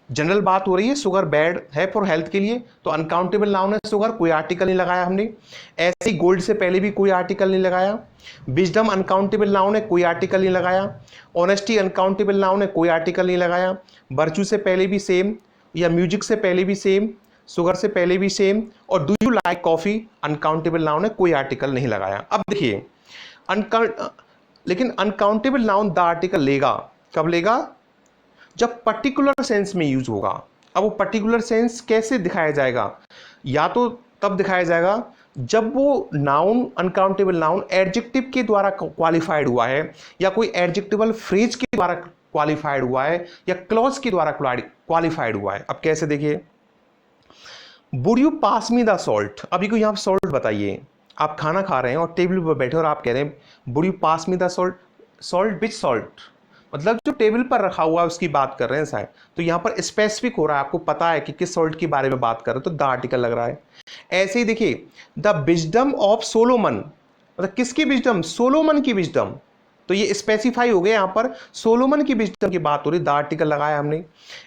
general बात हो रही है, शुगर बैड है फॉर हेल्थ के लिए, तो अनकाउंटेबल नाउन है शुगर, कोई आर्टिकल नहीं लगाया हमने। ऐसे ही गोल्ड से पहले भी कोई आर्टिकल नहीं लगाया। विजडम अनकाउंटेबल नाउन है, कोई आर्टिकल नहीं लगाया। ऑनेस्टी अनकाउंटेबल नाउन है, कोई आर्टिकल नहीं लगाया। वर्च्यू से पहले भी सेम, या म्यूजिक से पहले भी सेम, शुगर से पहले भी सेम। और do you like coffee uncountable noun है, कोई आर्टिकल नहीं लगाया। अब देखिए लेकिन अनकाउंटेबल नाउन द आर्टिकल लेगा, कब लेगा, जब पर्टिकुलर सेंस में यूज होगा। अब वो पर्टिकुलर सेंस कैसे दिखाया जाएगा, या तो तब दिखाया जाएगा जब वो नाउन, अनकाउंटेबल नाउन एडजेक्टिव के द्वारा क्वालिफाइड हुआ है, या कोई एडजेक्टिवल फ्रेज के द्वारा क्वालिफाइड हुआ है, या क्लॉज के द्वारा क्वालिफाइड हुआ है। अब कैसे देखिए, would you pass me the salt, अभी को यहाँ सॉल्ट बताइए, आप खाना खा रहे हैं और टेबल पर बैठे और आप कह रहे हैं would you pass me the salt, salt which salt, मतलब जो टेबल पर रखा हुआ है उसकी बात कर रहे हैं शायद, तो यहाँ पर स्पेसिफिक हो रहा है, आपको पता है कि किस सॉल्ट के बारे में बात कर रहे हैं, तो द आर्टिकल लग रहा है। ऐसे ही देखिए द विजडम ऑफ सोलोमन, मतलब किसकी विजडम, सोलोमन की विजडम, तो ये स्पेसिफाई हो गया, यहाँ पर सोलोमन की विजडम की बात हो रही, द आर्टिकल लगाया हमने।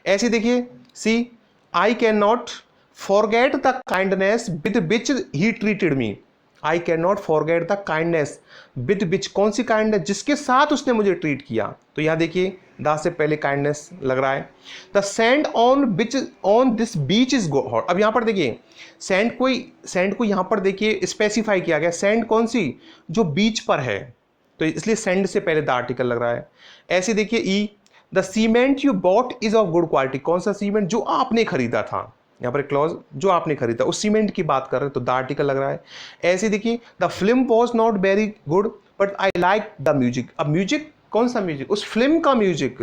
ऐसे देखिए see I can not forget the kindness with which he treated me, I can not forget the kindness with which, कौन सी काइंडनेस, जिसके साथ उसने मुझे ट्रीट किया, तो यहाँ देखिए द से पहले काइंडनेस लग रहा है। The sand on which on this beach is hot, अब यहाँ पर देखिए सैंड को यहाँ पर देखिए स्पेसिफाई किया गया, सैंड कौन सी, जो बीच पर है, तो इसलिए सैंड से पहले द आर्टिकल लग रहा है। ऐसे देखिए E the cement you bought is of good quality, कौन सा सीमेंट, जो आपने खरीदा था, यहाँ पर क्लॉज जो आपने खरीदा उस सीमेंट की बात कर रहे हैं, तो द आर्टिकल लग रहा है। ऐसे देखिए the film was not very good but I like the music, अब म्यूजिक कौन सा म्यूजिक, उस फिल्म का म्यूजिक।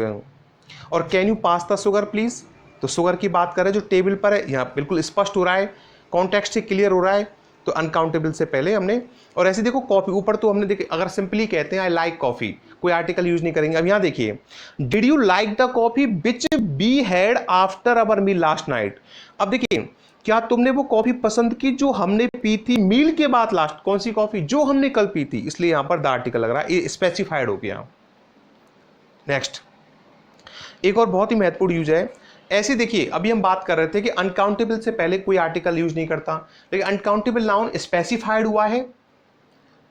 और can you pass the sugar please, तो शुगर की बात कर रहे हैं जो टेबल पर है, यहाँ बिल्कुल स्पष्ट हो रहा है, कॉन्टेक्स्ट से क्लियर हो रहा है, तो अनकाउंटेबल से पहले हमने। और ऐसे देखो कॉफी, ऊपर तो हमने देखे, अगर सिंपली कहते हैं आई लाइक कॉफी, कोई आर्टिकल यूज नहीं करेंगे। अब यहाँ देखिए did you like the coffee which we had after our meal last night, अब देखिए क्या तुमने वो कॉफी पसंद की जो हमने पी थी मील के बाद लास्ट, कौन सी कॉफी, जो हमने कल पी थी, इसलिए यहां पर द आर्टिकल लग रहा है, ये स्पेसिफाइड हो गया। नेक्स्ट एक और बहुत ही महत्वपूर्ण यूज है। ऐसे देखिए अभी हम बात कर रहे थे कि अनकाउंटेबल से पहले कोई आर्टिकल यूज नहीं करता, लेकिन अनकाउंटेबल नाउन स्पेसिफाइड हुआ है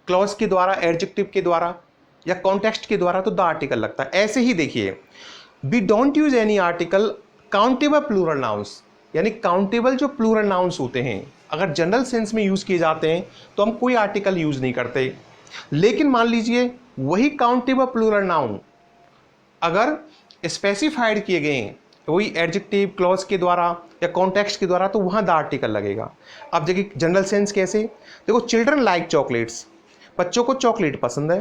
क्लॉज के द्वारा, एडजेक्टिव के द्वारा, या कॉन्टेक्स्ट के द्वारा, तो द आर्टिकल लगता है। ऐसे ही देखिए we don't use any article countable plural nouns, यानी काउंटेबल जो प्लूरल नाउन्स होते हैं अगर जनरल सेंस में यूज किए जाते हैं तो हम कोई आर्टिकल यूज नहीं करते। लेकिन मान लीजिए वही काउंटेबल प्लूरल नाउन अगर स्पेसिफाइड किए गए हैं, वही एडजेक्टिव क्लॉज के द्वारा या कॉन्टेक्स्ट के द्वारा, तो वहां द आर्टिकल लगेगा। अब देखिए जनरल सेंस कैसे, देखो चिल्ड्रन लाइक चॉकलेट्स, बच्चों को चॉकलेट पसंद है,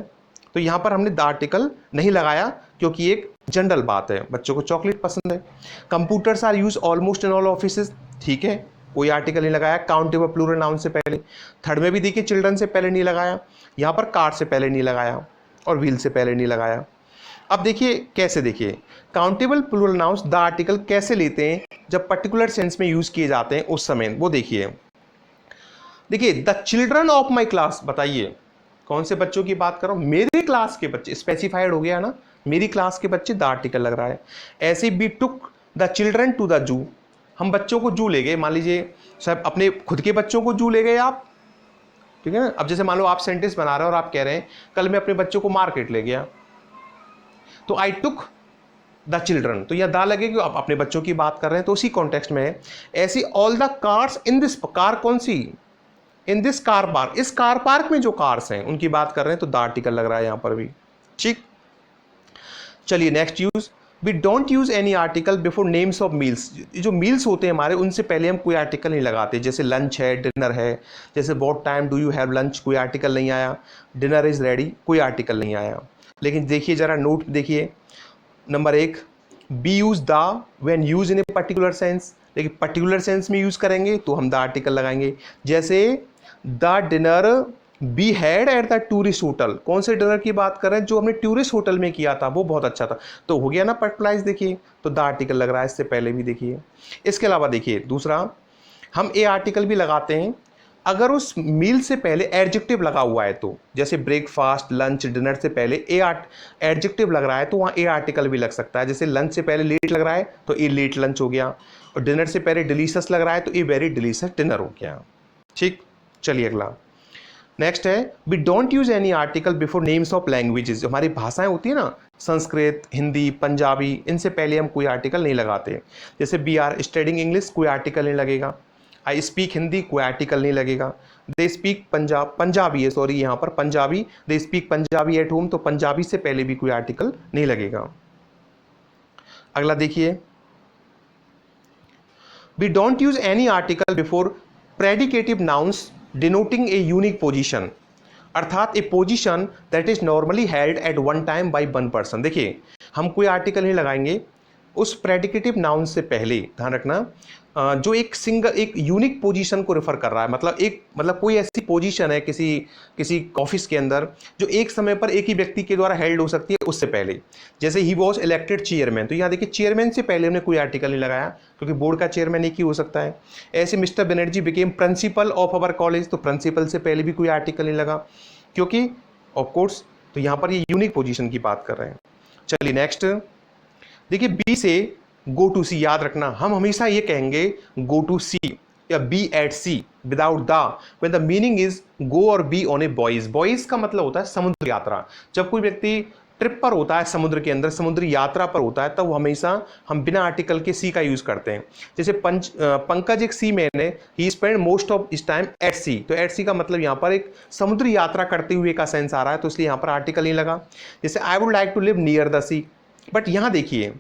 तो यहां पर हमने द आर्टिकल नहीं लगाया क्योंकि एक जनरल बात है, बच्चों को चॉकलेट पसंद है। Computers are use almost in all offices, ठीक है, कोई आर्टिकल नहीं लगाया काउंटेबल प्लूरल नाउन से पहले। थर्ड में भी देखिए चिल्ड्रन से पहले नहीं लगाया, यहाँ पर कार से पहले नहीं लगाया और व्हील से पहले नहीं लगाया। अब देखिए कैसे, देखिए countable plural nouns the article कैसे लेते हैं जब पर्टिकुलर सेंस में यूज किए जाते हैं उस समय, वो देखिए देखिए the children of my class, बताइए कौन से बच्चों की बात कर रहा हूं, मेरे क्लास के बच्चे, स्पेसिफाइड हो गया ना, मेरी क्लास के बच्चे, द आर्टिकल लग रहा है। ऐसे we took the children to the zoo, हम बच्चों को जू ले गए, मान लीजिए सब अपने खुद के बच्चों को जू ले गए आप, ठीक है ना। अब जैसे मान लो आप सेंटेंस बना रहे हो और आप कह रहे हैं कल मैं अपने बच्चों को मार्केट ले गया, तो आई टुक द चिल्ड्रन, तो यह दा लगेगी, आप अपने बच्चों की बात कर रहे हैं, तो उसी कॉन्टेक्स्ट में है। ऐसी all the cars in this, car कौन सी, इन दिस कार पार्क, इस कार पार्क में जो कार्स हैं उनकी बात कर रहे हैं, तो द आर्टिकल लग रहा है यहां पर भी, ठीक। चलिए next use, we don't use any article before names of meals, जो मील्स होते हैं हमारे उनसे पहले हम कोई आर्टिकल नहीं लगाते, जैसे लंच है, डिनर है, जैसे what time do you have lunch, कोई आर्टिकल नहीं आया, डिनर इज रेडी, कोई आर्टिकल नहीं आया। लेकिन देखिए जरा नोट देखिए, number 1, B use the when use in a particular sense, लेकिन पर्टिकुलर सेंस में यूज करेंगे तो हम द आर्टिकल लगाएंगे, जैसे the dinner be had at the tourist hotel, कौन से डिनर की बात कर रहे हैं, जो हमने टूरिस्ट होटल में किया था वो बहुत अच्छा था, तो हो गया ना पर्टिकुलराइज, देखिए तो द आर्टिकल लग रहा है, इससे पहले भी देखिए। इसके अलावा देखिए दूसरा, हम ए आर्टिकल भी लगाते हैं अगर उस मील से पहले एडजेक्टिव लगा हुआ है, तो जैसे ब्रेकफास्ट, लंच, डिनर से पहले एडजेक्टिव लग रहा है तो वहाँ ए आर्टिकल भी लग सकता है, जैसे लंच से पहले लेट लग रहा है तो ए लेट लंच हो गया, और डिनर से पहले डिलीशियस लग रहा है तो ए वेरी डिलीशियस डिनर हो गया, ठीक। चलिए अगला नेक्स्ट है, we don't use any article before names of languages, जो हमारी भाषाएं होती है ना, संस्कृत, हिंदी, पंजाबी, इनसे पहले हम कोई आर्टिकल नहीं लगाते, जैसे बी आर स्टडिंग इंग्लिश, कोई आर्टिकल नहीं लगेगा, आई स्पीक हिंदी, कोई आर्टिकल नहीं लगेगा, दे स्पीक पंजाबी है, सॉरी यहाँ पर Punjabi, they speak Punjabi at home, तो पंजाबी से पहले भी कोई आर्टिकल नहीं लगेगा। अगला देखिए, we don't use any article before predicative nouns denoting a unique position, अर्थात a position that is normally held at one time by one person. देखिए हम कोई आर्टिकल नहीं लगाएंगे उस प्रेडिकेटिव नाउन से पहले, ध्यान रखना, जो एक यूनिक पोजीशन को रेफर कर रहा है, मतलब कोई ऐसी पोजीशन है किसी ऑफिस के अंदर जो एक समय पर एक ही व्यक्ति के द्वारा हेल्ड हो सकती है, उससे पहले, जैसे ही वॉज इलेक्टेड चेयरमैन, तो यहाँ देखिए चेयरमैन से पहले हमने कोई आर्टिकल नहीं लगाया क्योंकि बोर्ड का चेयरमैन एक ही हो सकता है। ऐसे mister Banerjee became principle of our college, तो प्रिंसिपल से पहले भी कोई आर्टिकल नहीं लगा क्योंकि ऑफकोर्स, तो यहाँ पर ये यूनिक पोजिशन की बात कर रहे हैं। चलिए नेक्स्ट देखिए, बी से गो टू सी, याद रखना हम हमेशा ये कहेंगे गो टू सी या be at sea without the, when the meaning is go और be on a voyage. Voyage का मतलब होता है समुद्र यात्रा, जब कोई व्यक्ति ट्रिप पर होता है समुद्र के अंदर, समुद्री यात्रा पर होता है, तब वो हमेशा हम बिना आर्टिकल के सी का यूज करते हैं। जैसे पंकज एक सी मैन है, ही स्पेंड मोस्ट ऑफ इस टाइम एट सी, तो एट सी का मतलब यहाँ पर एक समुद्री यात्रा करते हुए का सेंस आ रहा है, तो इसलिए यहाँ पर आर्टिकल नहीं लगा। जैसे I would like to live near the sea, but यहाँ देखिए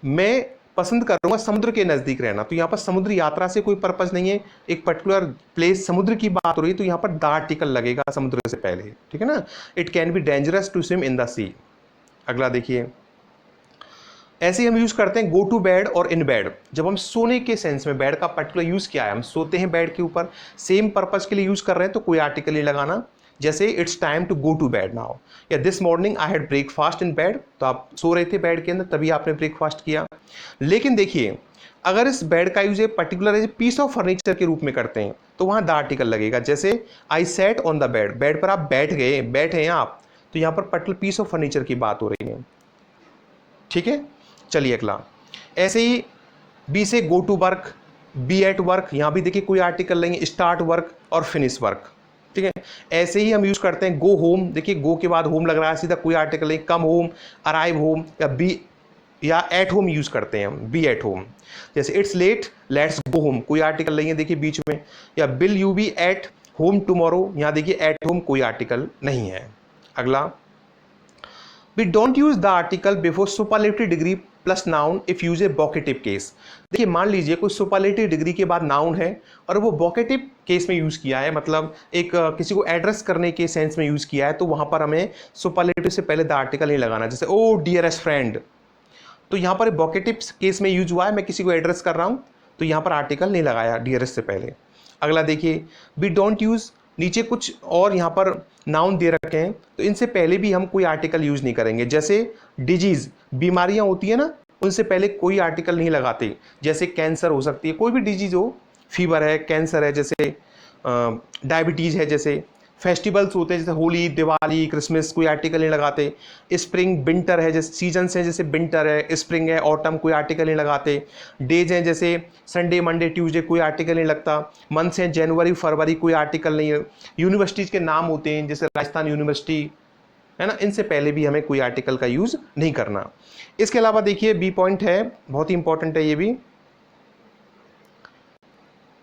मैं पसंद करूंगा समुद्र के नजदीक रहना, तो यहाँ पर समुद्री यात्रा से कोई पर्पस नहीं है, एक पर्टिकुलर प्लेस समुद्र की बात हो रही है, तो यहाँ पर द आर्टिकल लगेगा समुद्र से पहले, ठीक है ना। It can be dangerous to swim in the sea. अगला देखिए, ऐसे हम यूज करते हैं गो टू बेड और इन बेड, जब हम सोने के सेंस में, बेड का पर्टिकुलर यूज क्या है, हम सोते हैं बेड के ऊपर, सेम पर्पस के लिए यूज कर रहे हैं, तो कोई आर्टिकल नहीं लगाना। जैसे it's time to go to bed now, या this morning I had breakfast in bed, तो आप सो रहे थे बेड के अंदर तभी आपने ब्रेकफास्ट किया। लेकिन देखिए अगर इस बेड का use particular as piece of furniture के रूप में करते हैं तो वहां द आर्टिकल लगेगा। जैसे I sat on the bed, bed पर आप बैठे हैं आप, तो यहाँ पर पर्टिकुलर पीस ऑफ फर्नीचर की बात हो रही है, ठीक है। चलिए अगला, ऐसे ही बी से go to work, be at work, यहाँ भी देखिए कोई आर्टिकल लेंगे, स्टार्ट वर्क और फिनिश वर्क, ठीक है। ऐसे ही हम यूज करते हैं गो होम, देखिए गो के बाद होम लग रहा है, सीधा कोई आर्टिकल नहीं, कम होम, अराइव होम, या बी या एट होम यूज करते हैं हम, बी एट होम। जैसे it's late let's go home, कोई आर्टिकल नहीं है देखिए बीच में, या will you be at home tomorrow, यहाँ देखिए एट होम कोई आर्टिकल नहीं है। अगला, we don't use the article before superlative degree plus noun if use a vocative case. देखिए मान लीजिए कोई सुपरलेटिव डिग्री के बाद नाउन है और वो वोकेटिव केस में यूज किया है, मतलब एक किसी को एड्रेस करने के सेंस में यूज किया है, तो वहां पर हमें सुपरलेटिव से पहले द आर्टिकल नहीं लगाना। जैसे ओ डियरेस्ट फ्रेंड, तो यहाँ पर वोकेटिव केस में यूज हुआ है, मैं किसी को एड्रेस कर रहा हूँ, तो यहाँ पर आर्टिकल नहीं लगाया डियरेस्ट से पहले। अगला देखिए, वी डोंट यूज, नीचे कुछ और यहाँ पर नाउन दे रखे हैं, तो इनसे पहले भी हम कोई आर्टिकल यूज नहीं करेंगे। जैसे डिजीज, बीमारियां होती है ना, उनसे पहले कोई आर्टिकल नहीं लगाते। जैसे कैंसर हो सकती है, कोई भी डिजीज हो, फीवर है, कैंसर है, जैसे डायबिटीज़ है, जैसे फेस्टिवल्स होते हैं जैसे होली, दिवाली, क्रिसमस, कोई आर्टिकल नहीं लगाते। स्प्रिंग, विंटर है, जैसे सीजन्स हैं जैसे विंटर है, स्प्रिंग है, ऑटम, कोई आर्टिकल नहीं लगाते। डेज हैं जैसे संडे, मंडे, ट्यूसडे, कोई आर्टिकल नहीं लगता। मंथ्स हैं जनवरी, फरवरी, कोई आर्टिकल नहीं है। यूनिवर्सिटीज़ के नाम होते हैं जैसे राजस्थान यूनिवर्सिटी, है ना, इनसे पहले भी हमें कोई आर्टिकल का यूज़ नहीं करना। इसके अलावा देखिए बी पॉइंट है, बहुत ही इंपॉर्टेंट है ये भी,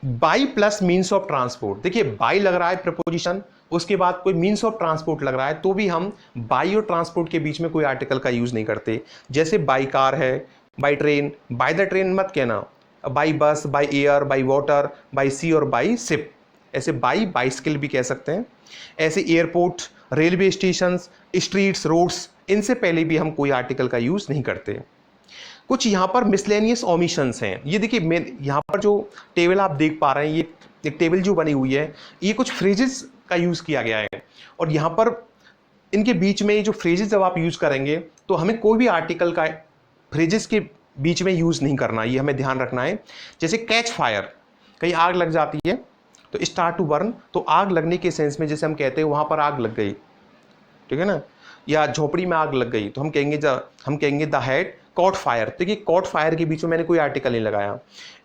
by plus means of transport. देखिए बाई लग रहा है प्रपोजिशन, उसके बाद कोई मीन्स ऑफ ट्रांसपोर्ट लग रहा है, तो भी हम बाई और ट्रांसपोर्ट के बीच में कोई आर्टिकल का यूज नहीं करते। जैसे बाई कार है, by train, by the train मत कहना, by bus, by air, by water, by sea और बाई शिप। ऐसे बाई बाइसिकल भी कह सकते हैं। ऐसे airport, railway station, streets, roads, इनसे पहले भी हम कोई आर्टिकल का यूज नहीं करते। कुछ यहाँ पर मिसलेनियस ओमिशंस हैं। ये देखिए मैं यहाँ पर जो टेबल आप देख पा रहे हैं, ये एक टेबल जो बनी हुई है, ये कुछ फ्रेजेस का यूज़ किया गया है, और यहाँ पर इनके बीच में जो फ्रेजेस जब आप यूज़ करेंगे तो हमें कोई भी आर्टिकल का फ्रेजेस के बीच में यूज़ नहीं करना, ये हमें ध्यान रखना है। जैसे कैच फायर, कहीं आग लग जाती है तो स्टार्ट टू बर्न, तो आग लगने के सेंस में जैसे हम कहते हैं वहाँ पर आग लग गई, ठीक है ना, या झोपड़ी में आग लग गई, तो हम कहेंगे द हैड कॉट फायर। देखिए कॉट फायर के बीच में मैंने कोई आर्टिकल नहीं लगाया।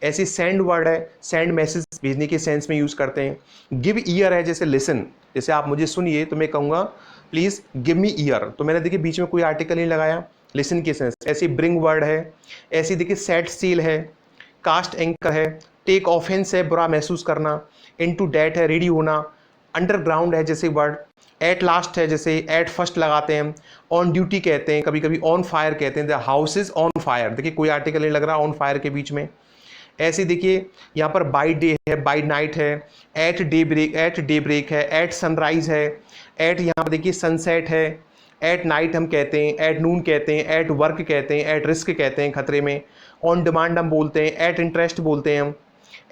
ऐसी सेंड वर्ड है, सेंड मैसेज भेजने के सेंस में यूज़ करते हैं। गिव ईयर है, जैसे लिसन, जैसे आप मुझे सुनिए तो मैं कहूँगा प्लीज़ गिव मी ईयर, तो मैंने देखिए बीच में कोई आर्टिकल नहीं लगाया, लिसन के सेंस। ऐसी ब्रिंग वर्ड है, ऐसी देखिए सेट सील है, कास्ट एंकर है, टेक ऑफेंस है, बुरा महसूस करना, इनटू डेट है, रेडी होना, अंडरग्राउंड है जैसे वर्ड, एट लास्ट है, जैसे एट फर्स्ट लगाते हैं, ऑन ड्यूटी कहते हैं, कभी कभी ऑन फायर कहते हैं, the house is on fire. देखिए कोई आर्टिकल नहीं लग रहा ऑन फायर के बीच में। ऐसे देखिए यहाँ पर बाई डे है, बाई नाइट है, एट डे ब्रेक है, एट सनराइज है, एट यहाँ पर देखिए सनसेट है, एट नाइट हम कहते हैं, एट नून कहते हैं, एट वर्क कहते हैं, एट रिस्क कहते हैं, खतरे में, ऑन डिमांड हम बोलते हैं, एट इंटरेस्ट बोलते हैं हम।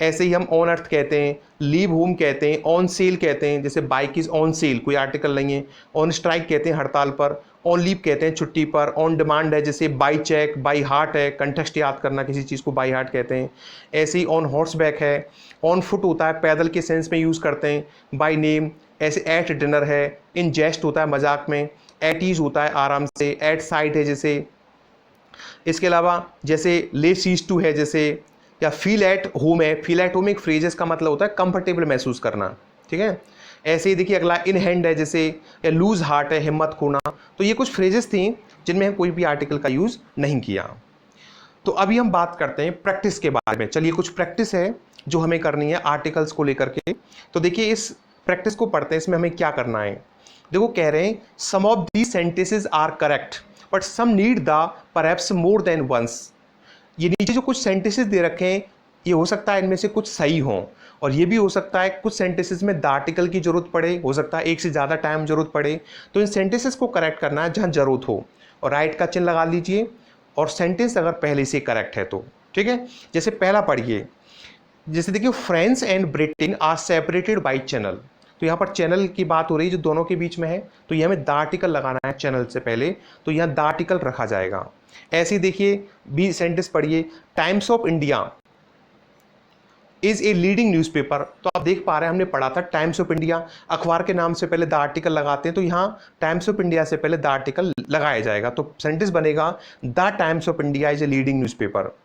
ऐसे ही हम ऑन अर्थ कहते हैं, लीव होम कहते हैं, ऑन सेल कहते हैं, जैसे बाइक इज ऑन सेल, कोई आर्टिकल नहीं है। ऑन स्ट्राइक कहते हैं हड़ताल पर, ऑन लीव कहते हैं छुट्टी पर, ऑन डिमांड है, जैसे बाई चेक, बाई हार्ट है, कंटेक्स्ट याद करना किसी चीज़ को बाई हार्ट कहते हैं। ऐसे ही ऑन हॉर्स बैक है, ऑन फुट होता है, पैदल के सेंस में यूज़ करते हैं, बाई नेम। ऐसे एट डिनर है, इन जेस्ट होता है मजाक में, एट ईज होता है आराम से, एट साइट है जैसे। इसके अलावा जैसे ले सीज टू है जैसे, या फील एट होम है, फील एट होम एक फ्रेजेस का मतलब होता है कंफर्टेबल महसूस करना, ठीक है। ऐसे ही देखिए अगला इन हैंड है जैसे, या लूज हार्ट है, हिम्मत खोना। तो ये कुछ फ्रेजेस थी जिनमें हम कोई भी आर्टिकल का यूज़ नहीं किया। तो अभी हम बात करते हैं प्रैक्टिस के बारे में। चलिए कुछ प्रैक्टिस है जो हमें करनी है आर्टिकल्स को लेकर के। तो देखिए इस प्रैक्टिस को पढ़ते हैं, इसमें हमें क्या करना है। देखो कह रहे हैं some of these sentences are correct but some need the perhaps more than once. ये नीचे जो कुछ सेंटेंसेस दे रखे हैं, ये हो सकता है इनमें से कुछ सही हों, और ये भी हो सकता है कुछ सेंटेंसेस में द आर्टिकल की जरूरत पड़े, हो सकता है एक से ज़्यादा टाइम जरूरत पड़े। तो इन सेंटेंसेस को करेक्ट करना है जहाँ जरूरत हो, और राइट का चिन्ह लगा लीजिए, और सेंटेंस अगर पहले से करेक्ट है तो ठीक है। जैसे पहला पढ़िए, जैसे देखिए France and Britain are separated by channel. तो यहाँ पर चैनल की बात हो रही है जो दोनों के बीच में है, तो ये हमें द आर्टिकल लगाना है चैनल से पहले, तो यहाँ द आर्टिकल रखा जाएगा। ऐसे ही देखिए बी सेंटेंस पढ़िए, times of India is a leading newspaper. तो आप देख पा रहे हैं हमने पढ़ा था टाइम्स ऑफ इंडिया, अखबार के नाम से पहले द आर्टिकल लगाते हैं, तो यहाँ टाइम्स ऑफ इंडिया से पहले द आर्टिकल लगाया जाएगा, तो सेंटेंस बनेगा the times of India is a leading newspaper.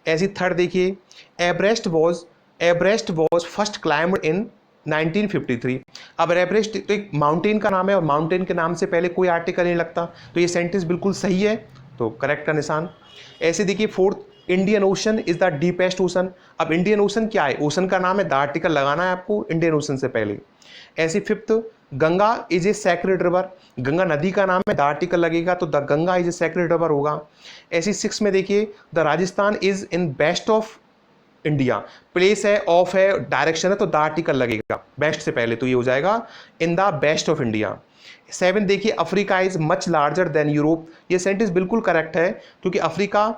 ऐसी थर्ड देखिए, एवरेस्ट वॉज फर्स्ट क्लाइम्ड इन 1953। अब एवरेस्ट तो एक माउंटेन का नाम है, और माउंटेन के नाम से पहले कोई आर्टिकल नहीं लगता, तो ये सेंटेंस बिल्कुल सही है, तो करेक्ट का निशान। ऐसे देखिए fourth, Indian ocean is the deepest ocean. अब इंडियन ओशन क्या है, ओशन का नाम है, द आर्टिकल लगाना है आपको इंडियन ओशन से पहले। ऐसे fifth, Ganga is a sacred river. Ganga नदी का नाम है, द आर्टिकल लगेगा, तो the Ganga is a sacred river होगा। ऐसी सिक्स में देखिए, the Rajasthan is in best of India. Place है, ऑफ है, डायरेक्शन है, तो द आर्टिकल लगेगा बेस्ट से पहले, तो ये हो जाएगा in the best of India. Seven देखिए, Africa is much larger than Europe. ये सेंटेंस बिल्कुल करेक्ट है, क्योंकि अफ्रीका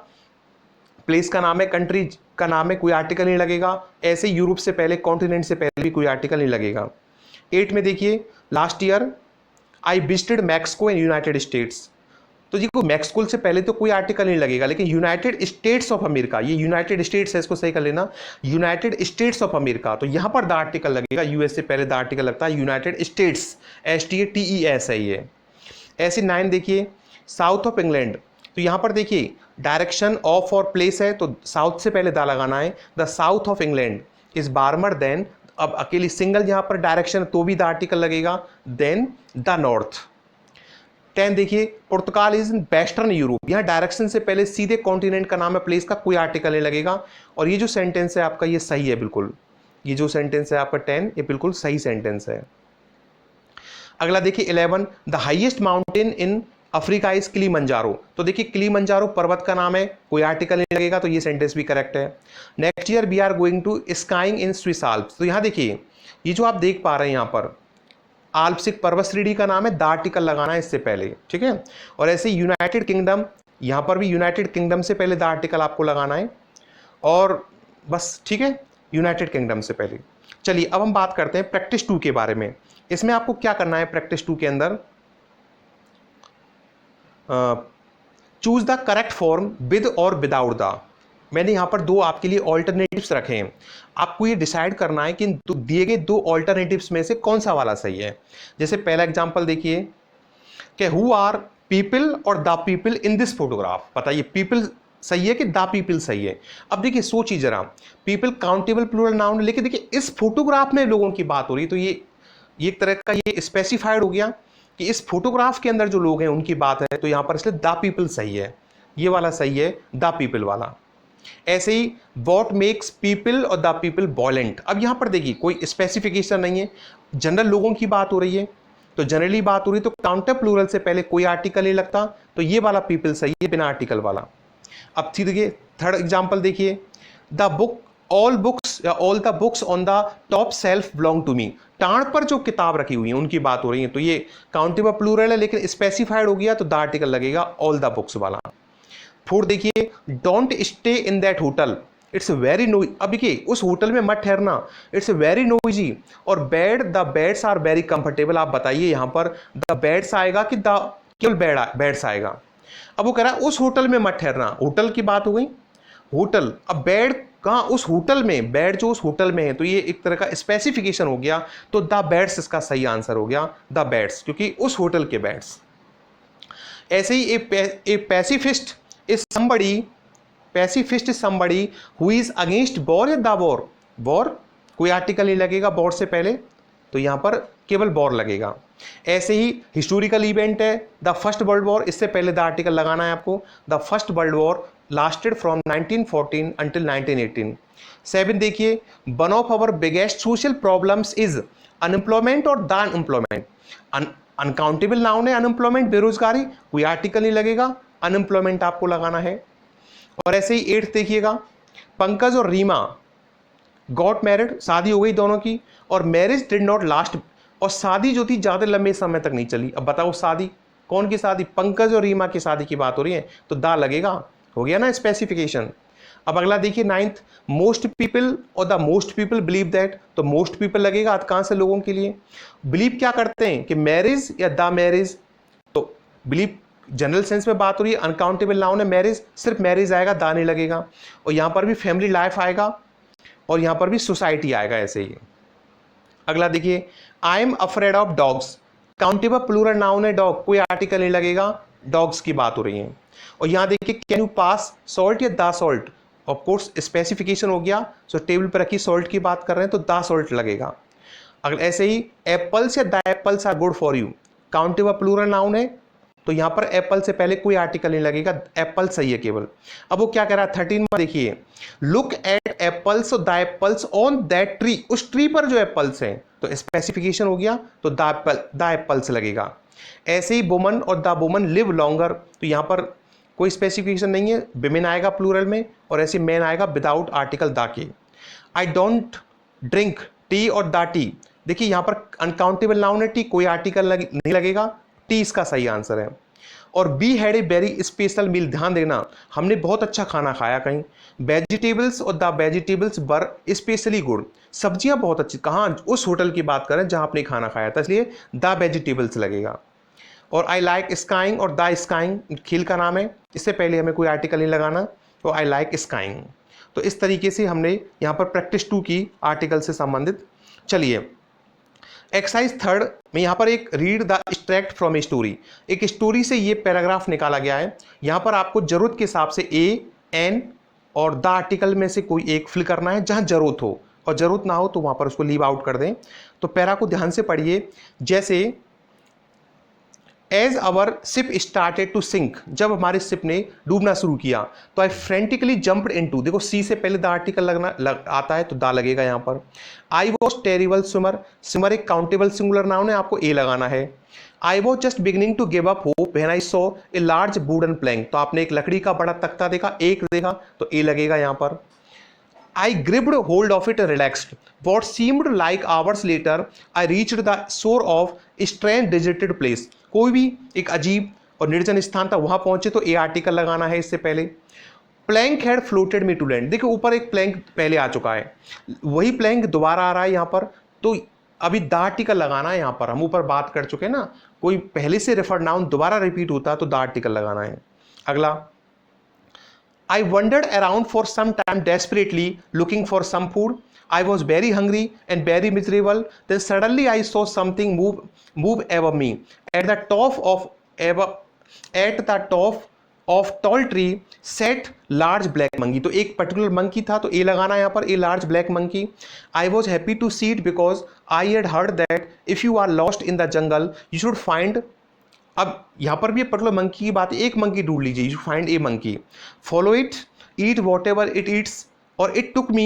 प्लेस का नाम है, कंट्री का नाम है, कोई आर्टिकल नहीं लगेगा। ऐसे यूरोप से पहले, कॉन्टिनेंट से पहले भी कोई आर्टिकल नहीं लगेगा। 8 में देखिए, last year I visited Mexico in United states. तो जी को मैक्सकुल से पहले तो कोई आर्टिकल नहीं लगेगा, लेकिन यूनाइटेड स्टेट्स ऑफ अमेरिका, ये यूनाइटेड स्टेट्स है, इसको सही कर लेना, यूनाइटेड स्टेट्स ऑफ अमेरिका, तो यहां पर द आर्टिकल लगेगा। यूएस से पहले द आर्टिकल लगता है, यूनाइटेड स्टेट्स, STATES है ये। ऐसे 9 देखिए, साउथ ऑफ इंग्लैंड, तो यहां पर देखिए डायरेक्शन ऑफ और प्लेस है, तो साउथ से पहले द लगाना है। The south of England is warmer than, अब अकेली सिंगल यहां पर डायरेक्शन तो भी द आर्टिकल लगेगा, देन द नॉर्थ। 10 देखिए, पुर्तगाल इज इन वेस्टर्न यूरोप, यहाँ डायरेक्शन से पहले सीधे कॉन्टिनेंट का नाम है, प्लेस का कोई आर्टिकल नहीं लगेगा। और ये जो सेंटेंस है आपका ये सही है बिल्कुल, ये जो सेंटेंस है आपका 10 ये बिल्कुल सही सेंटेंस है। अगला देखिए 11, the highest mountain in Africa is Kilimanjaro, तो देखिए किलिमंजारो पर्वत का नाम है, कोई आर्टिकल नहीं लगेगा, तो ये सेंटेंस भी करेक्ट है। Next year we are going to skiing in Swiss Alps, तो यहाँ देखिए ये जो आप देख पा रहे हैं यहाँ पर आल्प्सिक पर्वत श्रेणी का नाम है, द आर्टिकल लगाना है इससे पहले, ठीक है। और ऐसे यूनाइटेड किंगडम, यहां पर भी यूनाइटेड किंगडम से पहले द आर्टिकल आपको लगाना है, और बस ठीक है, यूनाइटेड किंगडम से पहले। चलिए अब हम बात करते हैं प्रैक्टिस 2 के बारे में। इसमें आपको क्या करना है प्रैक्टिस 2 के अंदर, choose the correct form with और विदाउट द। मैंने यहाँ पर 2 आपके लिए ऑल्टरनेटिव्स रखे हैं, आपको ये डिसाइड करना है कि दिए गए 2 ऑल्टरनेटिव्स में से कौन सा वाला सही है। जैसे पहला एग्जांपल देखिए कि हु आर पीपल और the people in this photograph, बताइए पीपल सही है कि द पीपल सही है। अब देखिए सोचिए जरा, पीपल काउंटेबल प्लूरल नाउन है, लेकिन देखिए इस फोटोग्राफ में लोगों की बात हो रही है, तो ये एक तरह का ये स्पेसिफाइड हो गया कि इस फोटोग्राफ के अंदर जो लोग हैं उनकी बात है, तो यहां पर इसलिए द पीपल सही है, ये वाला सही है, द पीपल वाला। ऐसे ही वॉट मेक्स पीपल और द पीपल वॉयलेंट, अब यहां पर देखिए कोई स्पेसिफिकेशन नहीं है, जनरल लोगों की बात हो रही है, तो जनरली बात हो रही है, तो काउंटर प्लूरल से पहले कोई आर्टिकल नहीं लगता, तो ये वाला पीपल सही है बिना आर्टिकल वाला। अब देखिए थर्ड एग्जांपल देखिए, द बुक ऑल बुक्स या all the books on the top shelf belong to me, टाण पर जो किताब रखी हुई है उनकी बात हो रही है, तो ये काउंटेबल प्लूरल है, लेकिन स्पेसिफाइड हो गया तो द आर्टिकल लगेगा ऑल द बुक्स वाला। फोर्थ देखिए, don't stay in that hotel, it's very noisy, अब देखिए उस होटल में मत ठहरना, इट्स वेरी नोइजी। और bed, the beds are very comfortable, आप बताइए यहां पर द बेड्स आएगा कि द केवल बेड्स आएगा। अब वो कह रहा है उस होटल में मत ठहरना, होटल की बात हो गई, होटल, अब बेड कहाँ, उस होटल में, बेड जो उस होटल में है, तो ये एक तरह का स्पेसिफिकेशन हो गया, तो द बेड्स इसका सही आंसर हो गया, द बेड्स, क्योंकि उस होटल के बेड्स। ऐसे ही a pacifist is pacifist is somebody who is against war या द वॉर, वॉर कोई आर्टिकल नहीं लगेगा वॉर से पहले, तो यहां पर केवल वॉर लगेगा। ऐसे ही हिस्टोरिकल इवेंट है द फर्स्ट वर्ल्ड वॉर, इससे पहले द आर्टिकल लगाना है आपको, the first world war lasted from 1914 until 1918। 7 देखिए, one of our biggest social problems is unemployment और द अनएम्प्लॉयमेंट, अनकाउंटेबल नाउन है अनएम्प्लॉयमेंट, बेरोजगारी, कोई आर्टिकल नहीं लगेगा, अनएम्प्लॉयमेंट आपको लगाना है। और ऐसे ही 8 देखिएगा, पंकज और रीमा गॉट मैरिड, शादी हो गई दोनों की, और मैरिज डिड नॉट लास्ट, और शादी जो थी ज्यादा लंबे समय तक नहीं चली। अब बताओ शादी कौन की शादी, पंकज और रीमा की शादी की बात हो रही है, तो दा लगेगा, हो गया ना स्पेसिफिकेशन। अब अगला देखिए 9th, मोस्ट पीपल और the most people believe that, तो मोस्ट पीपल लगेगा अधिकांश से लोगों के लिए। बिलीव क्या करते हैं कि मैरिज या द मैरिज, तो बिलीव जनरल सेंस में बात हो रही है, अनकाउंटेबल नाउन है मैरिज, सिर्फ मैरिज आएगा, दा नहीं लगेगा। और यहां पर भी फैमिली लाइफ आएगा, और यहां पर भी सोसाइटी आएगा ऐसे ही। अगला देखिए, I am afraid of dogs, countable plural noun है डॉग, कोई आर्टिकल नहीं लगेगा, डॉग्स की बात हो रही है। और यहां देखिए, कैन यू पास सॉल्ट या the salt, of course specification हो गया, सो टेबल पर रखी सॉल्ट की बात कर रहे हैं तो द सॉल्ट लगेगा। अगर ऐसे ही एप्पल्स या the apples are good for you, countable plural noun है, तो यहां पर एप्पल से पहले कोई आर्टिकल नहीं लगेगा, एप्पल सही है केवल। अब वो क्या कह रहा है 13 में देखिए, look at apples the apples on that tree, उस ट्री पर जो एप्पल्स हैं, तो स्पेसिफिकेशन हो गया, तो द एप्पल्स लगेगा। ऐसे ही वुमन और द वुमन लिव लॉन्गर, तो यहां पर कोई स्पेसिफिकेशन नहीं है, विमेन आएगा प्लूरल में, और ऐसे मैन आएगा विदाउट आर्टिकल द के। आई डोंट ड्रिंक टी और द टी, देखिए यहां पर अनकाउंटेबल नाउन है टी, कोई आर्टिकल नहीं लगेगा, टी इसका सही आंसर है। और we had a very special meal, ध्यान देना हमने बहुत अच्छा खाना खाया कहीं, वेजिटेबल्स और the vegetables were specially good, सब्जियां बहुत अच्छी, कहाँ, उस होटल की बात करें जहां आपने खाना खाया था, इसलिए द वेजिटेबल्स लगेगा। और आई लाइक स्काइंग और द स्काइंग खेल का नाम है, इससे पहले हमें कोई आर्टिकल नहीं लगाना, तो आई लाइक स्काइंग। तो इस तरीके से हमने यहाँ पर प्रैक्टिस 2 की आर्टिकल से संबंधित। चलिए एक्सरसाइज 3 में यहाँ पर एक read the extract from a story, एक स्टोरी से ये पैराग्राफ निकाला गया है। यहाँ पर आपको जरूरत के हिसाब से ए, एन और द आर्टिकल में से कोई एक फिल करना है जहाँ जरूरत हो, और जरूरत ना हो तो वहाँ पर उसको लीव आउट कर दें। तो पैरा को ध्यान से पढ़िए, जैसे as our ship started to sink, जब हमारे शिप ने डूबना शुरू किया, तो आई फ्रेंटिकली जंप्ड इनटू, देखो सी से पहले द आर्टिकल आता है तो दा लगेगा यहाँ पर। I was terrible swimmer, swimmer एक काउंटेबल सिंगुलर नाउन है, आपको ए लगाना है। I was just beginning to give up hope when I saw a large wooden plank, तो आपने एक लकड़ी का बड़ा तख्ता देखा, एक देखा तो ए लगेगा यहाँ पर। I gripped hold of it and relaxed. What seemed like hours later, I reached the shore of a strange deserted place. कोई भी एक अजीब और निर्जन स्थान था, वहां पहुंचे तो ए आर्टिकल लगाना है इससे पहले। Plank had floated me to land, देखिए ऊपर एक प्लैंक पहले आ चुका है, वही प्लैंक दोबारा आ रहा है यहाँ पर, तो अभी द आर्टिकल लगाना है यहाँ पर। हम ऊपर बात कर चुके हैं ना, कोई पहले से रेफर्ड नाउन दोबारा रिपीट होता है तो द आर्टिकल लगाना है। अगला, I wandered around for some time desperately looking for some food. I was very hungry and very miserable. Then suddenly I saw something move above me. At the top of tall tree sat large black monkey. तो एक particular monkey था, तो ए लगाना है यहाँ पर, ए large black monkey. I was happy to see it because I had heard that if you are lost in the jungle, you should find, अब यहां पर भी पर्टिकुलर मंकी की बात है, एक मंकी ढूंढ लीजिए, you find a monkey, follow it, eat whatever it eats, और it took me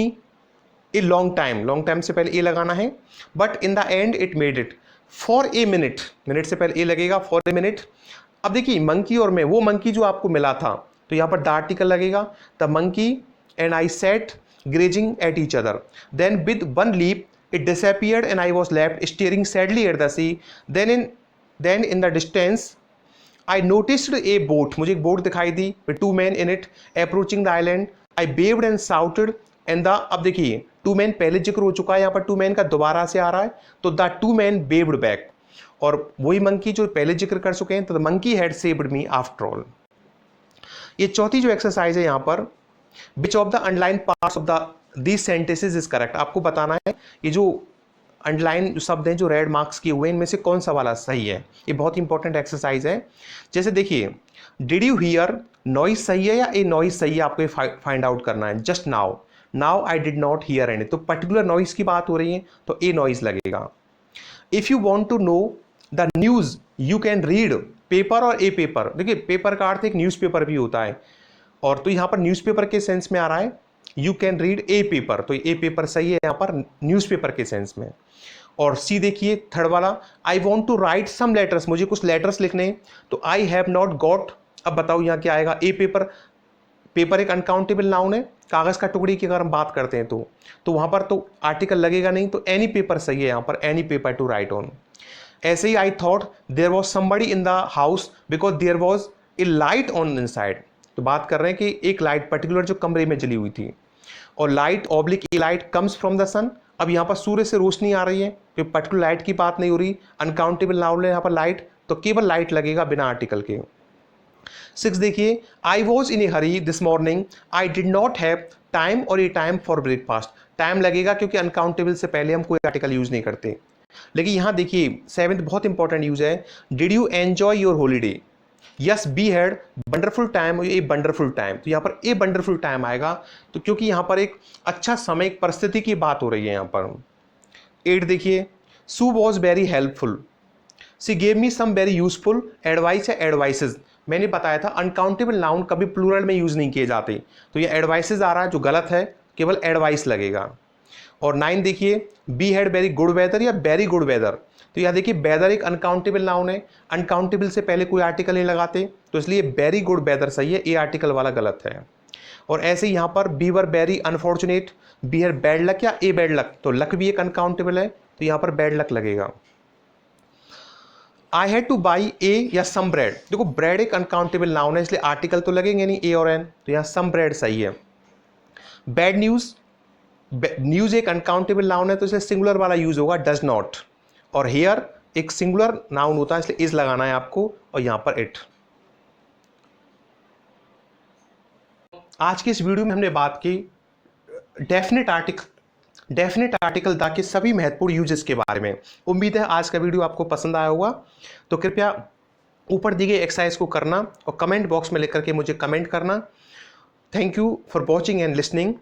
a long time, long time से पहले ए लगाना है, but in the end it made it for a minute, minute से पहले ए लगेगा, for a minute. अब देखिए मंकी और मैं, वो मंकी जो आपको मिला था, तो यहां पर द आर्टिकल लगेगा, the monkey and I sat gazing at each other, then with one leap it disappeared and I was left staring sadly at the sea, Then in the distance I noticed a boat, मुझे एक boat दिखाई दी with 2 men in it approaching the island. I waved and shouted and the, अब देखिए 2 men पहले जिक्र हो चुका है, यहाँ पर 2 men का दोबारा से आ रहा है, तो the 2 men waved back, और वही मंकी जो पहले जिक्र कर चुके हैं, तो the monkey had saved me after all। ये चौथी जो एक्सरसाइज है यहाँ पर, which of the underlined parts of these sentences is correct, आपको बताना है ये जो अंडरलाइन जो शब्द हैं जो रेड मार्क्स किए हुए हैं, इनमें से कौन सा वाला सही है। ये बहुत इंपॉर्टेंट एक्सरसाइज है। जैसे देखिए, डिड यू हियर, नॉइज सही है या ए नॉइज सही है, आपको फाइंड आउट करना है। Just now, now I did not hear any, तो पर्टिकुलर नॉइज की बात हो रही है तो ए नॉइज लगेगा। If you want to know the news you can read paper और ए पेपर, देखिए पेपर का अर्थ एक न्यूज पेपर भी होता है, और तो यहाँ पर न्यूज पेपर के सेंस में आ रहा है, you can read A paper, तो ए पेपर सही है यहाँ पर न्यूज पेपर के सेंस में। और सी देखिए थर्ड वाला, I want to write some letters, मुझे कुछ लेटर्स लिखने हैं, तो आई हैव नॉट गॉट, अब बताओ यहाँ क्या आएगा। ए पेपर, पेपर एक अनकाउंटेबल नाउन है, कागज का टुकड़ी की अगर हम बात करते हैं तो वहां पर तो आर्टिकल लगेगा नहीं, तो एनी पेपर सही है यहाँ पर, any paper to write on. ऐसे ही I thought there was somebody in the house because there was a light on inside, तो बात कर रहे हैं कि एक लाइट पर्टिकुलर जो कमरे में जली हुई थी, और light oblique a light comes from the sun, अब यहाँ पर सूर्य से रोशनी आ रही है, कोई पर्टिकुलर लाइट की बात नहीं हो रही, अनकाउंटेबल नाउन है यहाँ पर लाइट, तो केवल लाइट लगेगा बिना आर्टिकल के। 6 देखिए, I was in a hurry this morning, I did not have time और a time for breakfast, time लगेगा क्योंकि अनकाउंटेबल से पहले हम कोई आर्टिकल यूज नहीं करते। लेकिन यहाँ देखिए 7th बहुत इंपॉर्टेंट यूज है, did you enjoy your holiday, yes be had wonderful time, a wonderful time, तो यहाँ पर ए वंडरफुल टाइम आएगा, तो क्योंकि यहाँ पर एक अच्छा समय, एक परिस्थिति की बात हो रही है यहाँ पर। 8 देखिए, Sue was very helpful, she gave me some very useful advice या एडवाइसेज, मैंने बताया था अनकाउंटेबल नाउन कभी प्लूरल में यूज नहीं किए जाते, तो ये एडवाइसेज आ रहा है जो गलत है, केवल एडवाइस लगेगा। और 9 देखिए, we had very good weather या वेरी गुड वेदर, तो यहाँ देखिए वेदर एक अनकाउंटेबल नाउन है, अनकाउंटेबल से पहले कोई आर्टिकल नहीं लगाते, तो इसलिए वेरी गुड वेदर सही है, ए आर्टिकल वाला गलत है। और ऐसे यहाँ पर we were very unfortunate, we had bad luck या ए बैड लक, तो लक भी एक अनकाउंटेबल है, तो यहाँ पर बैड लक लगेगा। आई हैड टू बाई ए या सम ब्रेड, देखो ब्रेड एक अनकाउंटेबल नाउन है, इसलिए आर्टिकल तो लगेंगे नहीं ए और एन, तो यहाँ सम ब्रेड सही है। बैड न्यूज, न्यूज एक अनकाउंटेबल नाउन है, तो इसलिए सिंगुलर वाला यूज होगा डज नॉट। और हेयर एक सिंगुलर नाउन होता है, इसलिए इज लगाना है आपको और यहां पर इट। आज की इस वीडियो में हमने बात की डेफिनेट आर्टिकल द के सभी महत्वपूर्ण यूजेस के बारे में। उम्मीद है आज का वीडियो आपको पसंद आया होगा। तो कृपया ऊपर दी गई एक्सरसाइज को करना और कमेंट बॉक्स में लिख करके मुझे कमेंट करना। Thank you for watching and listening.